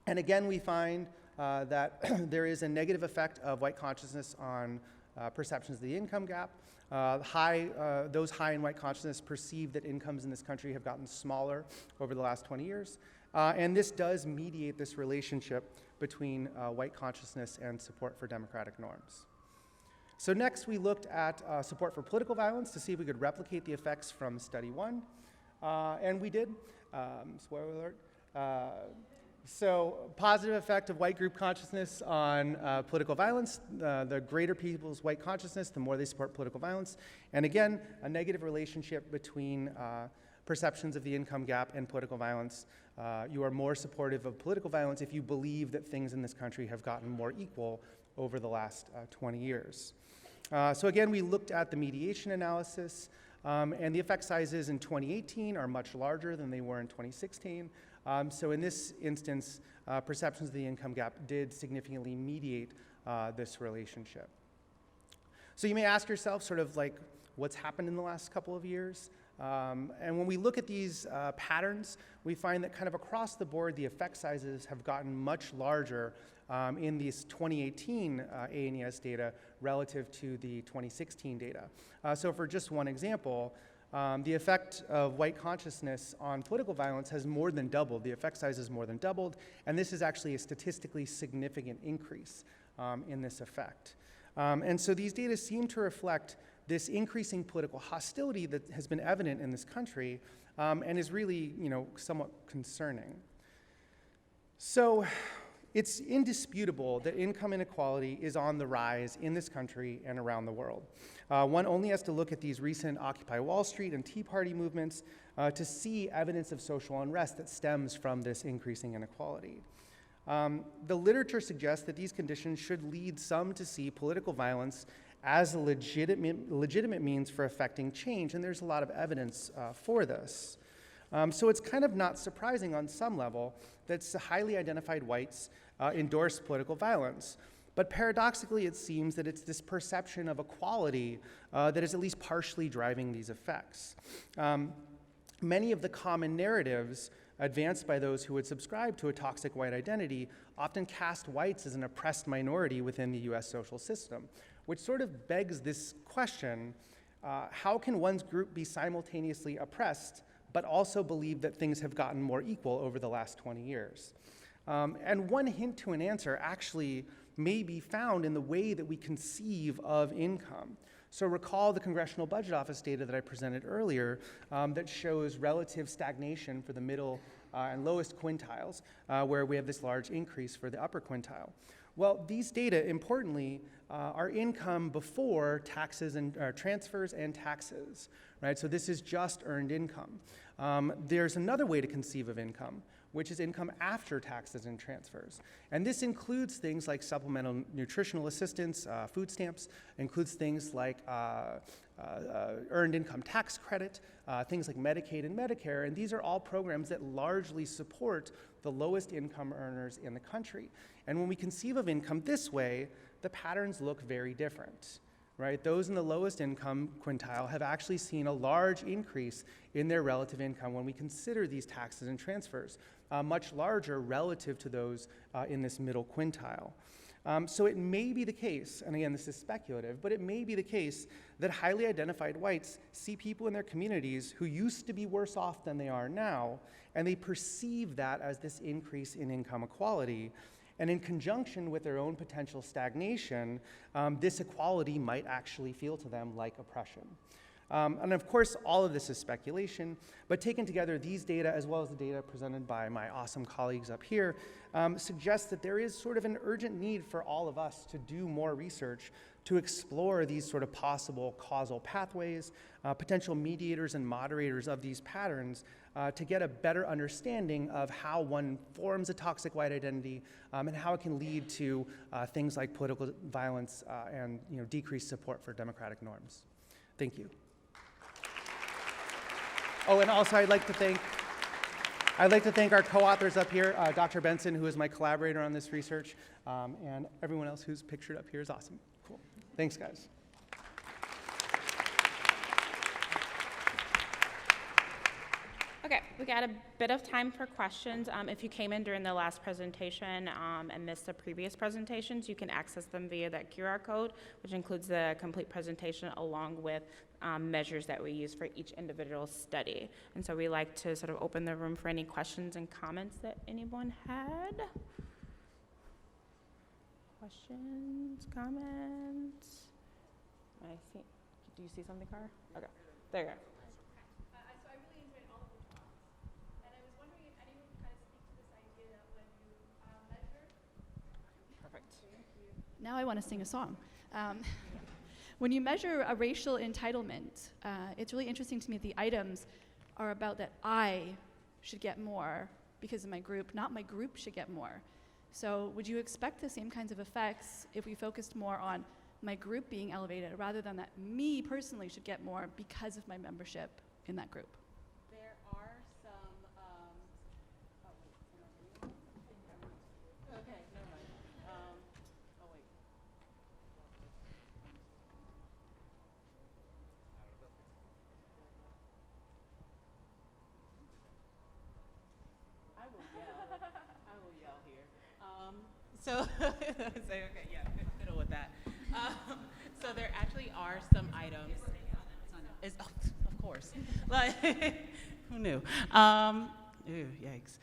And again, we find that there is a negative effect of white consciousness on perceptions of the income gap. Those high in white consciousness perceive that incomes in this country have gotten smaller over the last 20 years. And this does mediate this relationship between white consciousness and support for democratic norms. So next we looked at support for political violence to see if we could replicate the effects from study one. And we did, spoiler alert. So, positive effect of white group consciousness on political violence. The greater people's white consciousness, the more they support political violence. And again, a negative relationship between perceptions of the income gap and political violence. You are more supportive of political violence if you believe that things in this country have gotten more equal over the last 20 years. So again, we looked at the mediation analysis, and the effect sizes in 2018 are much larger than they were in 2016. So in this instance, perceptions of the income gap did significantly mediate this relationship. So you may ask yourself sort of like, what's happened in the last couple of years? And when we look at these patterns, we find that kind of across the board, the effect sizes have gotten much larger in these 2018 ANES data relative to the 2016 data. So for just one example, the effect of white consciousness on political violence has more than doubled. The effect size has more than doubled, and this is actually a statistically significant increase in this effect. And so these data seem to reflect this increasing political hostility that has been evident in this country and is really, somewhat concerning. So it's indisputable that income inequality is on the rise in this country and around the world. One only has to look at these recent Occupy Wall Street and Tea Party movements to see evidence of social unrest that stems from this increasing inequality. The literature suggests that these conditions should lead some to see political violence as a legitimate means for affecting change, and there's a lot of evidence for this. So it's kind of not surprising on some level that highly identified whites endorse political violence. But paradoxically, it seems that it's this perception of equality that is at least partially driving these effects. Many of the common narratives advanced by those who would subscribe to a toxic white identity often cast whites as an oppressed minority within the US social system, which sort of begs this question, how can one's group be simultaneously oppressed but also believe that things have gotten more equal over the last 20 years? And one hint to an answer actually may be found in the way that we conceive of income. So recall the Congressional Budget Office data that I presented earlier that shows relative stagnation for the middle and lowest quintiles, where we have this large increase for the upper quintile. Well, these data, importantly, are income before taxes and transfers and taxes, right? So this is just earned income. There's another way to conceive of income, which is income after taxes and transfers. And this includes things like supplemental nutritional assistance, food stamps, includes things like earned income tax credit, things like Medicaid and Medicare, and these are all programs that largely support the lowest income earners in the country. And when we conceive of income this way, the patterns look very different, right? Those in the lowest income quintile have actually seen a large increase in their relative income when we consider these taxes and transfers, much larger relative to those in this middle quintile. So it may be the case, and again, this is speculative, but it may be the case that highly identified whites see people in their communities who used to be worse off than they are now, and they perceive that as this increase in income equality. And in conjunction with their own potential stagnation, this equality might actually feel to them like oppression. And of course, all of this is speculation, but taken together, these data, as well as the data presented by my awesome colleagues up here, suggest that there is sort of an urgent need for all of us to do more research to explore these sort of possible causal pathways, potential mediators and moderators of these patterns, to get a better understanding of how one forms a toxic white identity and how it can lead to things like political violence and decreased support for democratic norms. Thank you. Oh, and also I'd like to thank our co-authors up here, Dr. Benson, who is my collaborator on this research, and everyone else who's pictured up here is awesome. Cool. Thanks, guys. Okay, we got a bit of time for questions. If you came in during the last presentation and missed the previous presentations, you can access them via that QR code, which includes the complete presentation along with measures that we use for each individual study. And so we like to sort of open the room for any questions and comments that anyone had. Questions, comments? Do you see something, Cara? Okay, there you go. So I really enjoyed all of the talks, and I was wondering if anyone could kind of speak to this idea that when now I want to sing a song. When you measure a racial entitlement, it's really interesting to me that the items are about that I should get more because of my group, not my group should get more. So would you expect the same kinds of effects if we focused more on my group being elevated rather than that me personally should get more because of my membership in that group? There are some, okay, never mind. Oh, wait. I will yell here. So, say, okay, yeah, fiddle with that. So there actually are some items. Oh, of course. Like, who knew? Ew, yikes.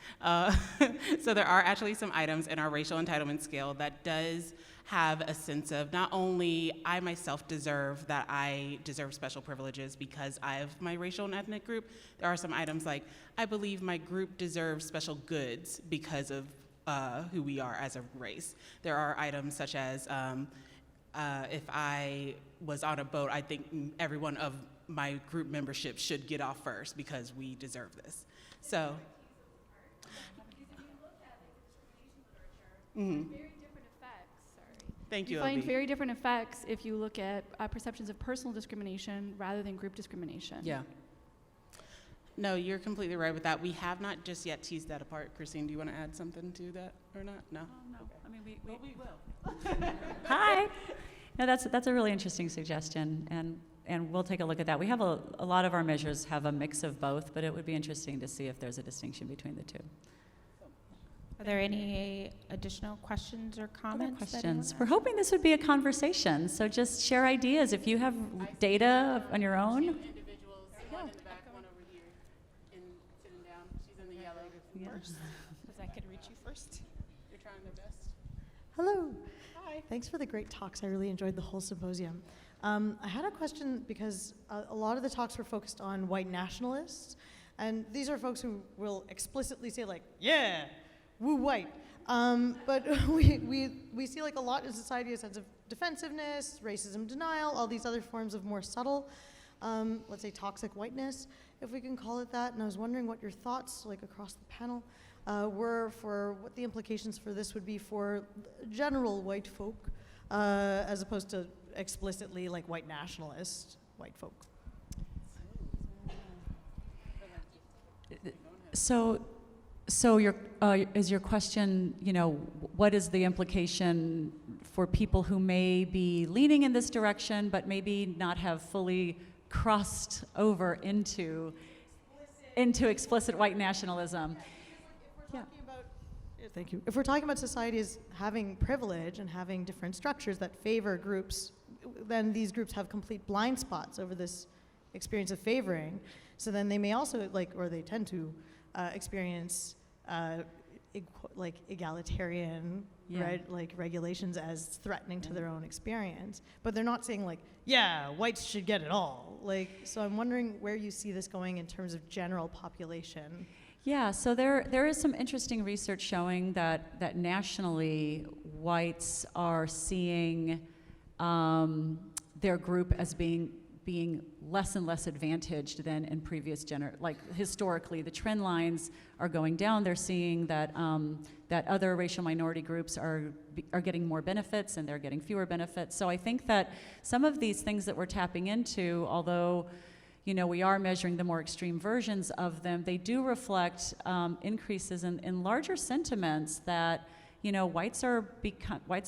So there are actually some items in our racial entitlement scale that does have a sense of not only I myself deserve that I deserve special privileges because I have my racial and ethnic group. There are some items like I believe my group deserves special goods because of who we are as a race. There are items such as if I was on a boat, I think everyone of my group membership should get off first because we deserve this. So. Mm-hmm. Very different effects, sorry. Thank you, You find Obi. very different effects if you look at perceptions of personal discrimination rather than group discrimination. Yeah. No, you're completely right with that. We have not just yet teased that apart. Christine, do you want to add something to that or not? No? No, Okay. I mean, Well, we will. Hi. No, that's a really interesting suggestion, and we'll take a look at that. We have a lot of our measures have a mix of both, but it would be interesting to see if there's a distinction between the two. Are there any additional questions or Other comments? that anyone questions? has? We're hoping this would be a conversation, so just share ideas. If you have data on your own. Individuals, one in the back, one over here, and sitting down. She's in the yellow. Yes. Because I could reach you first. You're trying their best. Hello. Hi. Thanks for the great talks. I really enjoyed the whole symposium. I had a question because a lot of the talks were focused on white nationalists, and these are folks who will explicitly say like, yeah, woo white. But we see like a lot in society a sense of defensiveness, racism denial, all these other forms of more subtle, let's say toxic whiteness, if we can call it that. And I was wondering what your thoughts, like across the panel, were for what the implications for this would be for general white folk, as opposed to explicitly like white nationalist white folk. So your is your question, what is the implication for people who may be leaning in this direction, but maybe not have fully crossed over into explicit white nationalism? Thank you. If we're talking about society as having privilege and having different structures that favor groups, then these groups have complete blind spots over this experience of favoring. So then they may also or they tend to experience egalitarian, Yeah. right, like regulations as threatening to their own experience. But they're not saying like, yeah, whites should get it all. So I'm wondering where you see this going in terms of general population. Yeah, so there is some interesting research showing that nationally, whites are seeing their group as being less and less advantaged than in previous historically, the trend lines are going down. They're seeing that that other racial minority groups are getting more benefits and they're getting fewer benefits. So I think that some of these things that we're tapping into, although we are measuring the more extreme versions of them, they do reflect increases in larger sentiments that whites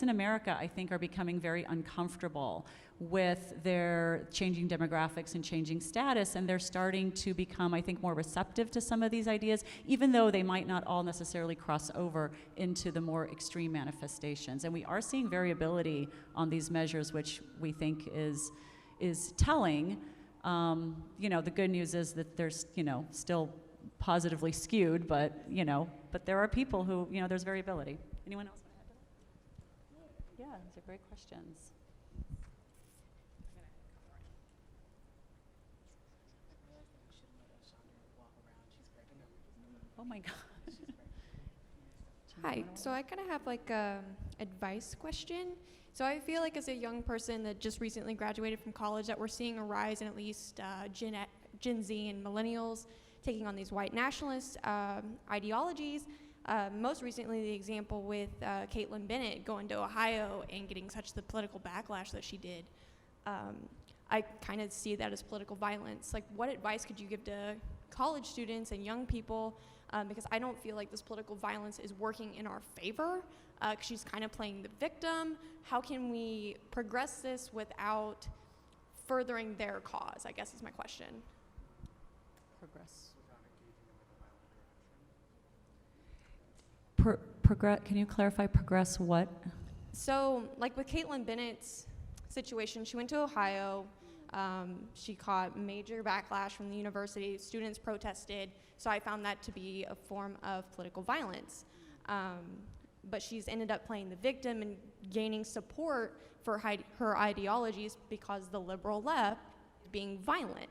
in America, I think, are becoming very uncomfortable with their changing demographics and changing status, and they're starting to become, I think, more receptive to some of these ideas, even though they might not all necessarily cross over into the more extreme manifestations. And we are seeing variability on these measures, which we think is telling. The good news is that there's, still positively skewed, but there are people who, there's variability. Anyone else want to add to that? Yeah, these are great questions. Oh my God. Hi, so I kind of have like a advice question. So I feel like as a young person that just recently graduated from college that we're seeing a rise in at least Gen Z and millennials taking on these white nationalist ideologies. Most recently, the example with Caitlin Bennett going to Ohio and getting such the political backlash that she did. I kind of see that as political violence. Like, what advice could you give to college students and young people? Because I don't feel like this political violence is working in our favor. She's kind of playing the victim. How can we progress this without furthering their cause, I guess is my question. Can you clarify progress what? So, like with Caitlin Bennett's situation, she went to Ohio. She caught major backlash from the university. Students protested. So I found that to be a form of political violence. But she's ended up playing the victim and gaining support for her ideologies because the liberal left is being violent.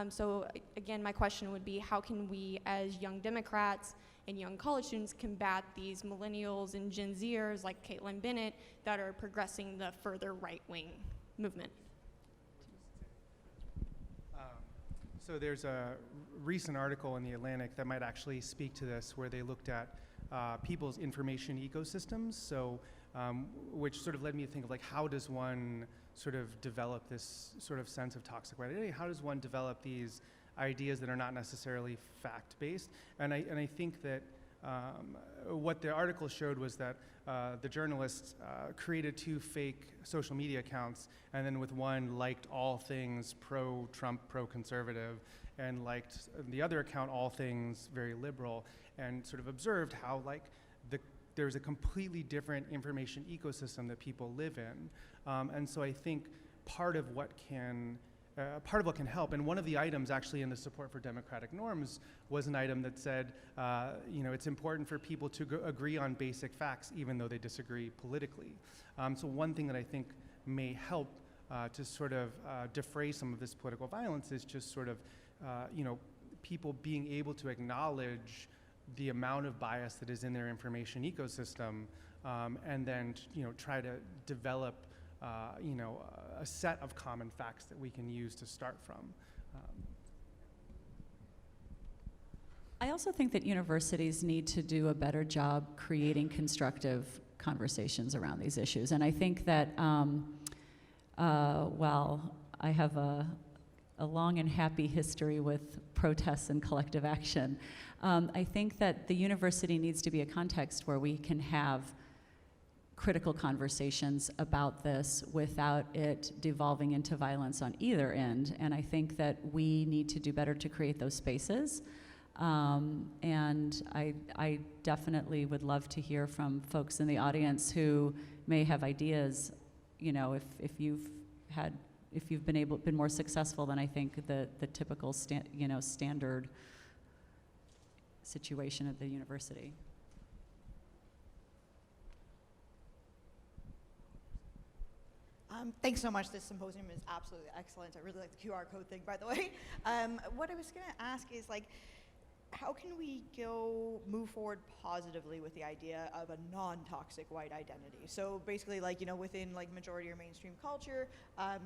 So again, my question would be, how can we as young Democrats and young college students combat these millennials and Gen Zers like Caitlin Bennett that are progressing the further right-wing movement? So there's a recent article in The Atlantic that might actually speak to this, where they looked at people's information ecosystems. So, which sort of led me to think of like, how does one sort of develop this sort of sense of toxic identity? How does one develop these ideas that are not necessarily fact-based? And I think that what the article showed was that the journalists created 2 fake social media accounts, and then with one liked all things pro-Trump, pro-conservative, and liked the other account all things very liberal, and sort of observed how like there's a completely different information ecosystem that people live in. And so I think part of what can help, and one of the items actually in the support for democratic norms was an item that said, it's important for people to agree on basic facts even though they disagree politically. So one thing that I think may help to sort of defray some of this political violence is just sort of, people being able to acknowledge the amount of bias that is in their information ecosystem, and then, try to develop a set of common facts that we can use to start from. I also think that universities need to do a better job creating constructive conversations around these issues. And I think that, while I have a long and happy history with protests and collective action, I think that the university needs to be a context where we can have critical conversations about this without it devolving into violence on either end. And I think that we need to do better to create those spaces. And I definitely would love to hear from folks in the audience who may have ideas, if you've been more successful than I think the typical standard situation at the university. Thanks so much. This symposium is absolutely excellent. I really like the QR code thing, by the way. What I was going to ask is, like, how can we move forward positively with the idea of a non-toxic white identity? So basically, like, within like majority or mainstream culture, a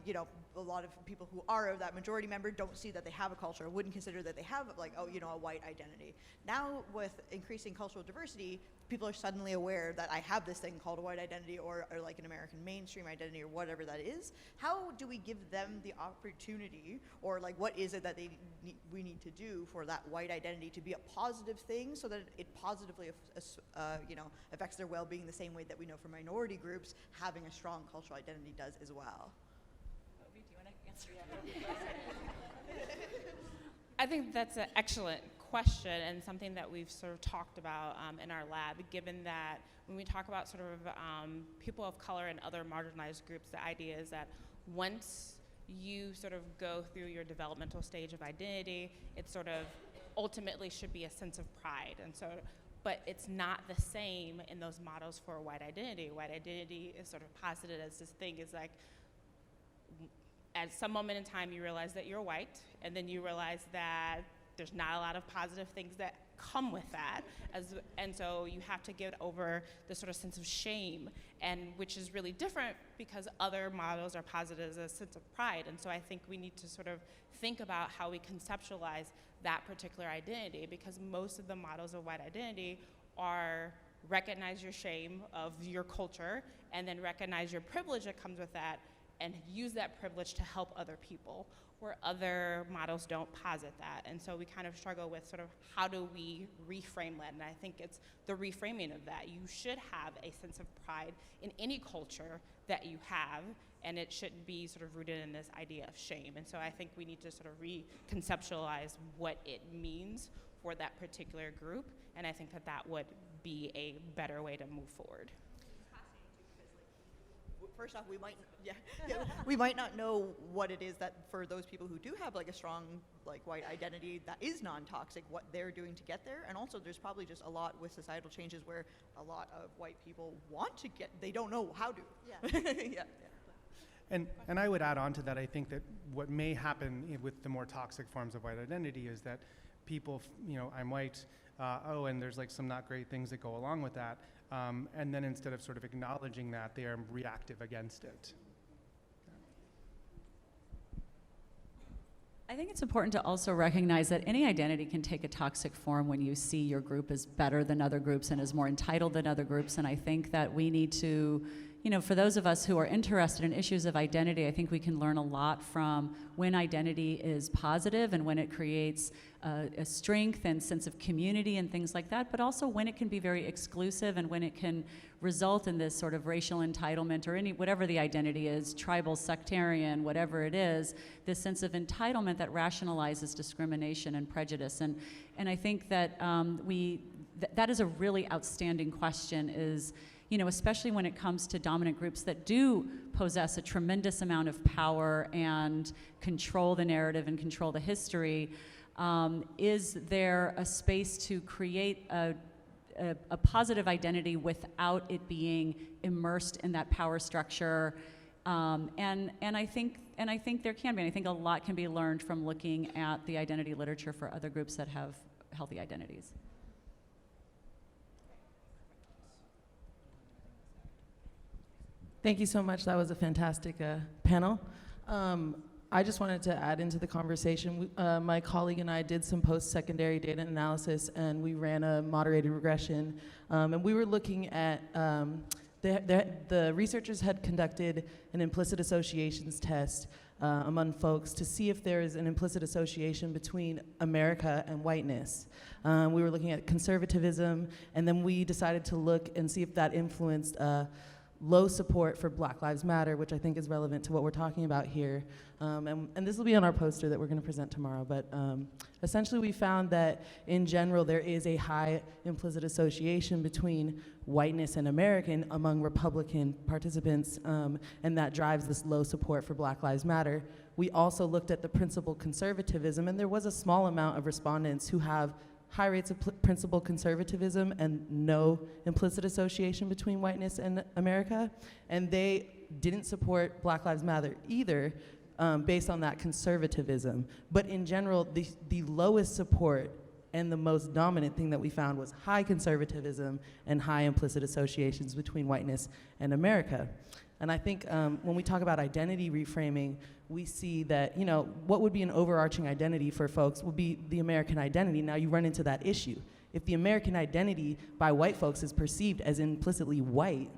lot of people who are of that majority member don't see that they have a culture, wouldn't consider that they have like, a white identity. Now with increasing cultural diversity, people are suddenly aware that I have this thing called a white identity or like an American mainstream identity or whatever that is. How do we give them the opportunity, or like what is it that we need to do for that white identity to be a positive thing so that it positively affects their well-being the same way that we know for minority groups having a strong cultural identity does as well? Obi, do you want to answer that? I think that's an excellent question and something that we've sort of talked about in our lab, given that when we talk about sort of people of color and other marginalized groups, the idea is that once you sort of go through your developmental stage of identity, it sort of ultimately should be a sense of pride. And so, but it's not the same in those models for white identity. White identity is sort of posited as this thing is like, at some moment in time you realize that you're white, and then you realize that there's not a lot of positive things that come with that, and so you have to get over the sort of sense of shame, and which is really different because other models are posited as a sense of pride. And so I think we need to sort of think about how we conceptualize that particular identity, because most of the models of white identity are recognize your shame of your culture and then recognize your privilege that comes with that and use that privilege to help other people, where other models don't posit that. And so we kind of struggle with sort of how do we reframe that, and I think it's the reframing of that. You should have a sense of pride in any culture that you have, and it shouldn't be sort of rooted in this idea of shame. And so I think we need to sort of reconceptualize what it means for that particular group, and I think that that would be a better way to move forward. First off, we might not know what it is that for those people who do have like a strong like white identity that is non-toxic, what they're doing to get there. And also there's probably just a lot with societal changes where a lot of white people want to get, they don't know how to. Yeah. And I would add on to that, I think that what may happen with the more toxic forms of white identity is that people, I'm white, and there's like some not great things that go along with that. And then instead of sort of acknowledging that, they are reactive against it. I think it's important to also recognize that any identity can take a toxic form when you see your group is better than other groups and is more entitled than other groups. And I think that we need to, for those of us who are interested in issues of identity, I think we can learn a lot from when identity is positive and when it creates a strength and sense of community and things like that, but also when it can be very exclusive and when it can result in this sort of racial entitlement or whatever the identity is, tribal, sectarian, whatever it is, this sense of entitlement that rationalizes discrimination and prejudice. And I think that that is a really outstanding question, is, especially when it comes to dominant groups that do possess a tremendous amount of power and control the narrative and control the history. Is there a space to create a positive identity without it being immersed in that power structure? And I think there can be. And I think a lot can be learned from looking at the identity literature for other groups that have healthy identities. Thank you so much. That was a fantastic panel. I just wanted to add into the conversation. My colleague and I did some post-secondary data analysis, and we ran a moderated regression. And we were looking at, the researchers had conducted an implicit associations test among folks to see if there is an implicit association between America and whiteness. We were looking at conservatism, and then we decided to look and see if that influenced low support for Black Lives Matter, which I think is relevant to what we're talking about here. And this will be on our poster that we're going to present tomorrow. But essentially we found that in general there is a high implicit association between whiteness and American among Republican participants, and that drives this low support for Black Lives Matter. We also looked at the principal conservatism, and there was a small amount of respondents who have high rates of principal conservatism and no implicit association between whiteness and America. And they didn't support Black Lives Matter either, based on that conservatism. But in general, the lowest support and the most dominant thing that we found was high conservatism and high implicit associations between whiteness and America. And I think when we talk about identity reframing, we see that, what would be an overarching identity for folks would be the American identity. Now you run into that issue. If the American identity by white folks is perceived as implicitly white,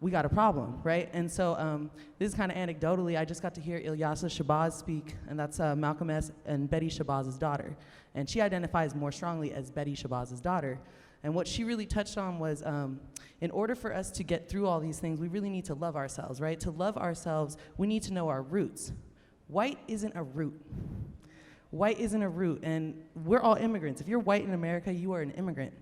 we got a problem, right? And so this is kind of anecdotally, I just got to hear Ilyasa Shabazz speak, and that's Malcolm S. and Betty Shabazz's daughter. And she identifies more strongly as Betty Shabazz's daughter. And what she really touched on was, in order for us to get through all these things, we really need to love ourselves, right? To love ourselves, we need to know our roots. White isn't a root. White isn't a root, and we're all immigrants. If you're white in America, you are an immigrant.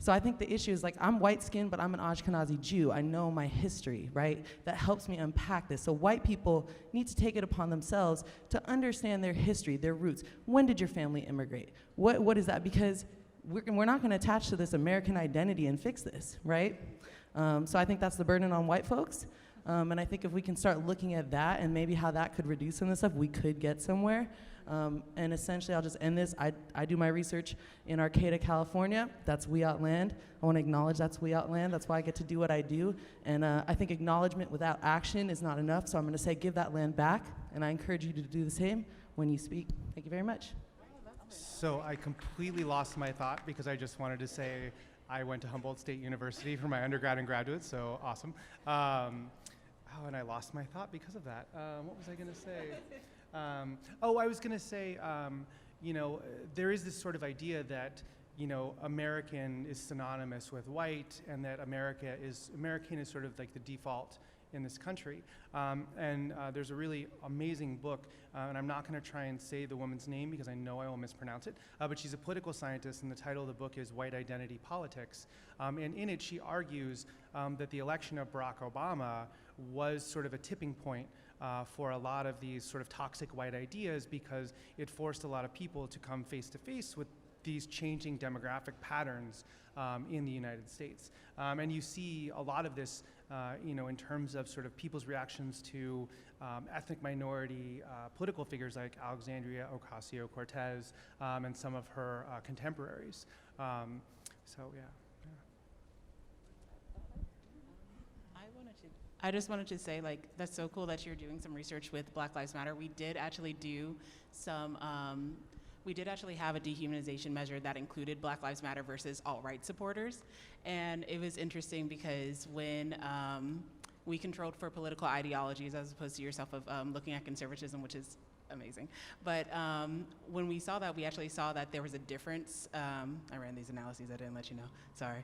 So I think the issue is, like, I'm white-skinned, but I'm an Ashkenazi Jew. I know my history, right? That helps me unpack this. So white people need to take it upon themselves to understand their history, their roots. When did your family immigrate? What is that? Because we're not going to attach to this American identity and fix this, right? So I think that's the burden on white folks. And I think if we can start looking at that and maybe how that could reduce some of this stuff, we could get somewhere. And essentially, I'll just end this. I do my research in Arcata, California. That's We Out Land. I want to acknowledge that's We Out Land. That's why I get to do what I do. And I think acknowledgement without action is not enough, so I'm going to say give that land back, and I encourage you to do the same when you speak. Thank you very much. So I completely lost my thought because I just wanted to say I went to Humboldt State University for my undergrad and graduate, so awesome. And I lost my thought because of that. What was I going to say? I was going to say, there is this sort of idea that, American is synonymous with white, and that American is sort of like the default in this country. There's a really amazing book, and I'm not going to try and say the woman's name because I know I will mispronounce it, but she's a political scientist, and the title of the book is White Identity Politics. And in it, she argues that the election of Barack Obama was sort of a tipping point for a lot of these sort of toxic white ideas, because it forced a lot of people to come face to face with these changing demographic patterns in the United States. And you see a lot of this in terms of sort of people's reactions to ethnic minority political figures like Alexandria Ocasio-Cortez and some of her contemporaries. I just wanted to say, that's so cool that you're doing some research with Black Lives Matter. We did actually do some, we did actually have a dehumanization measure that included Black Lives Matter versus alt-right supporters. And it was interesting because when we controlled for political ideologies as opposed to yourself of looking at conservatism, which is amazing. But when we saw that, we actually saw that there was a difference. I ran these analyses, I didn't let you know, sorry.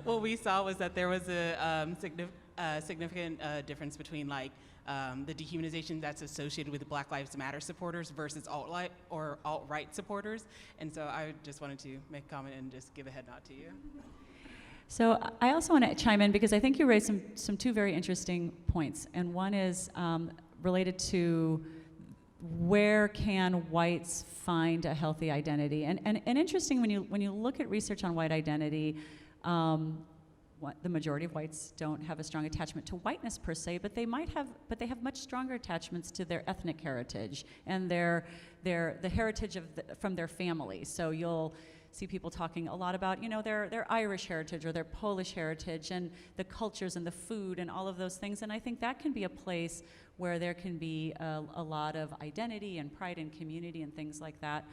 What we saw was that there was a significant difference between the dehumanization that's associated with Black Lives Matter supporters versus alt-right supporters. And so I just wanted to make a comment and just give a head nod to you. So I also want to chime in because I think you raised some two very interesting points. And one is related to where can whites find a healthy identity. And interesting, when you look at research on white identity, the majority of whites don't have a strong attachment to whiteness per se, but they have much stronger attachments to their ethnic heritage and the heritage from their families. So you'll see people talking a lot about, their Irish heritage or their Polish heritage and the cultures and the food and all of those things. And I think that can be a place where there can be a lot of identity and pride and community and things like that.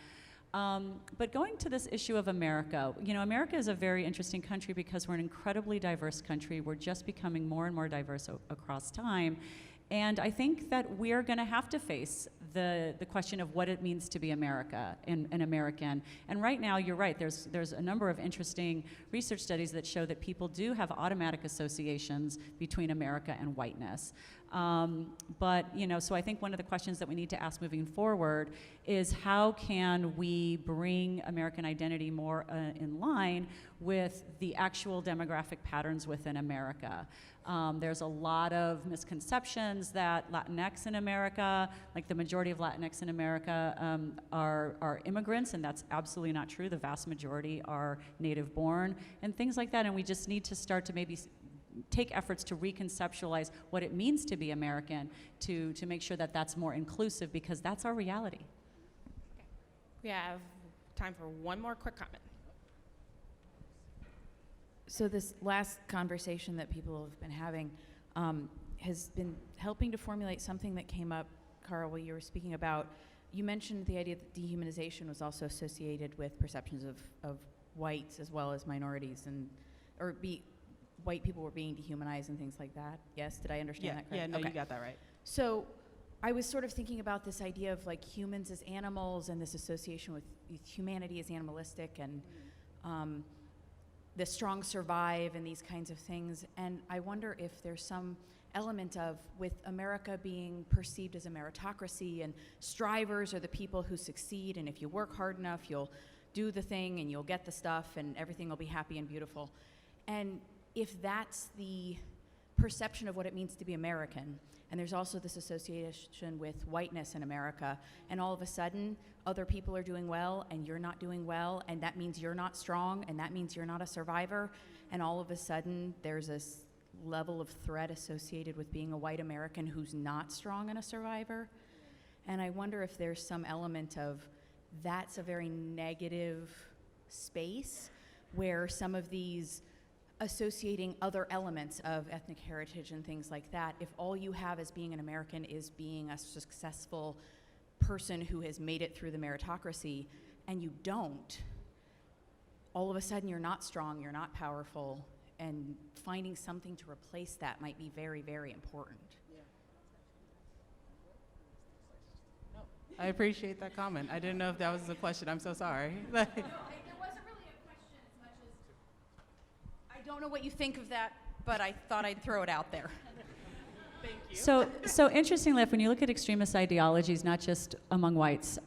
But going to this issue of America, America is a very interesting country because we're an incredibly diverse country. We're just becoming more and more diverse across time. And I think that we're going to have to face the question of what it means to be America and American. And right now, you're right, there's a number of interesting research studies that show that people do have automatic associations between America and whiteness. So I think one of the questions that we need to ask moving forward is how can we bring American identity more in line with the actual demographic patterns within America. There's a lot of misconceptions that Latinx in America, like the majority of Latinx in America, are immigrants, and that's absolutely not true. The vast majority are native born and things like that, and we just need to start to maybe take efforts to reconceptualize what it means to be American, to make sure that that's more inclusive, because that's our reality. Okay. We have time for one more quick comment. So this last conversation that people have been having has been helping to formulate something that came up, Carl, while you were speaking about. You mentioned the idea that dehumanization was also associated with perceptions of whites as well as minorities, white people were being dehumanized and things like that. Yes, did I understand that correctly? Yeah, no, okay. You got that right. So I was sort of thinking about this idea of humans as animals and this association with humanity as animalistic and the strong survive and these kinds of things. And I wonder if there's some element of, with America being perceived as a meritocracy and strivers are the people who succeed, and if you work hard enough, you'll do the thing and you'll get the stuff and everything will be happy and beautiful. And if that's the perception of what it means to be American, and there's also this association with whiteness in America, and all of a sudden other people are doing well and you're not doing well, and that means you're not strong, and that means you're not a survivor, and all of a sudden there's this level of threat associated with being a white American who's not strong and a survivor. And I wonder if there's some element of that's a very negative space where some of these associating other elements of ethnic heritage and things like that, if all you have as being an American is being a successful person who has made it through the meritocracy, and you don't, all of a sudden you're not strong, you're not powerful, and finding something to replace that might be very, very important. I appreciate that comment. I didn't know if that was a question. I'm so sorry. There wasn't really a question as much as, I don't know what you think of that, but I thought I'd throw it out there. So interestingly, when you look at extremist ideologies, not just among whites,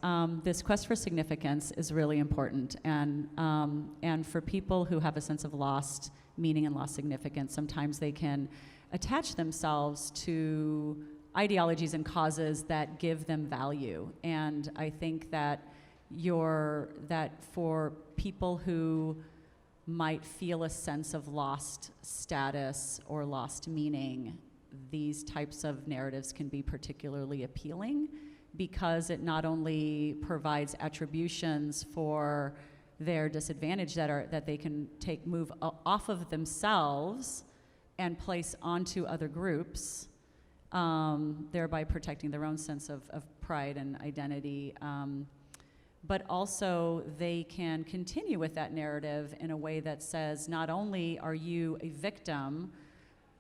this quest for significance is really important. And for people who have a sense of lost meaning and lost significance, sometimes they can attach themselves to ideologies and causes that give them value. And I think that for people who might feel a sense of lost status or lost meaning, these types of narratives can be particularly appealing because it not only provides attributions for their disadvantage that they can move off of themselves and place onto other groups, thereby protecting their own sense of pride and identity. But also they can continue with that narrative in a way that says not only are you a victim,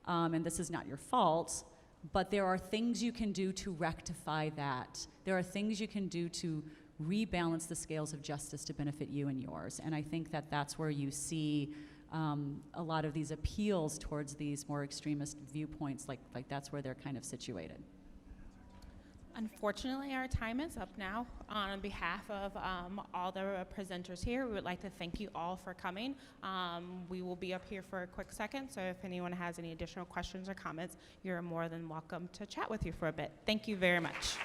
and this is not your fault, but there are things you can do to rectify that. There are things you can do to rebalance the scales of justice to benefit you and yours. And I think that that's where you see a lot of these appeals towards these more extremist viewpoints, like that's where they're kind of situated. Unfortunately, our time is up now. On behalf of all the presenters here, we would like to thank you all for coming. We will be up here for a quick second, so if anyone has any additional questions or comments, you're more than welcome to chat with you for a bit. Thank you very much.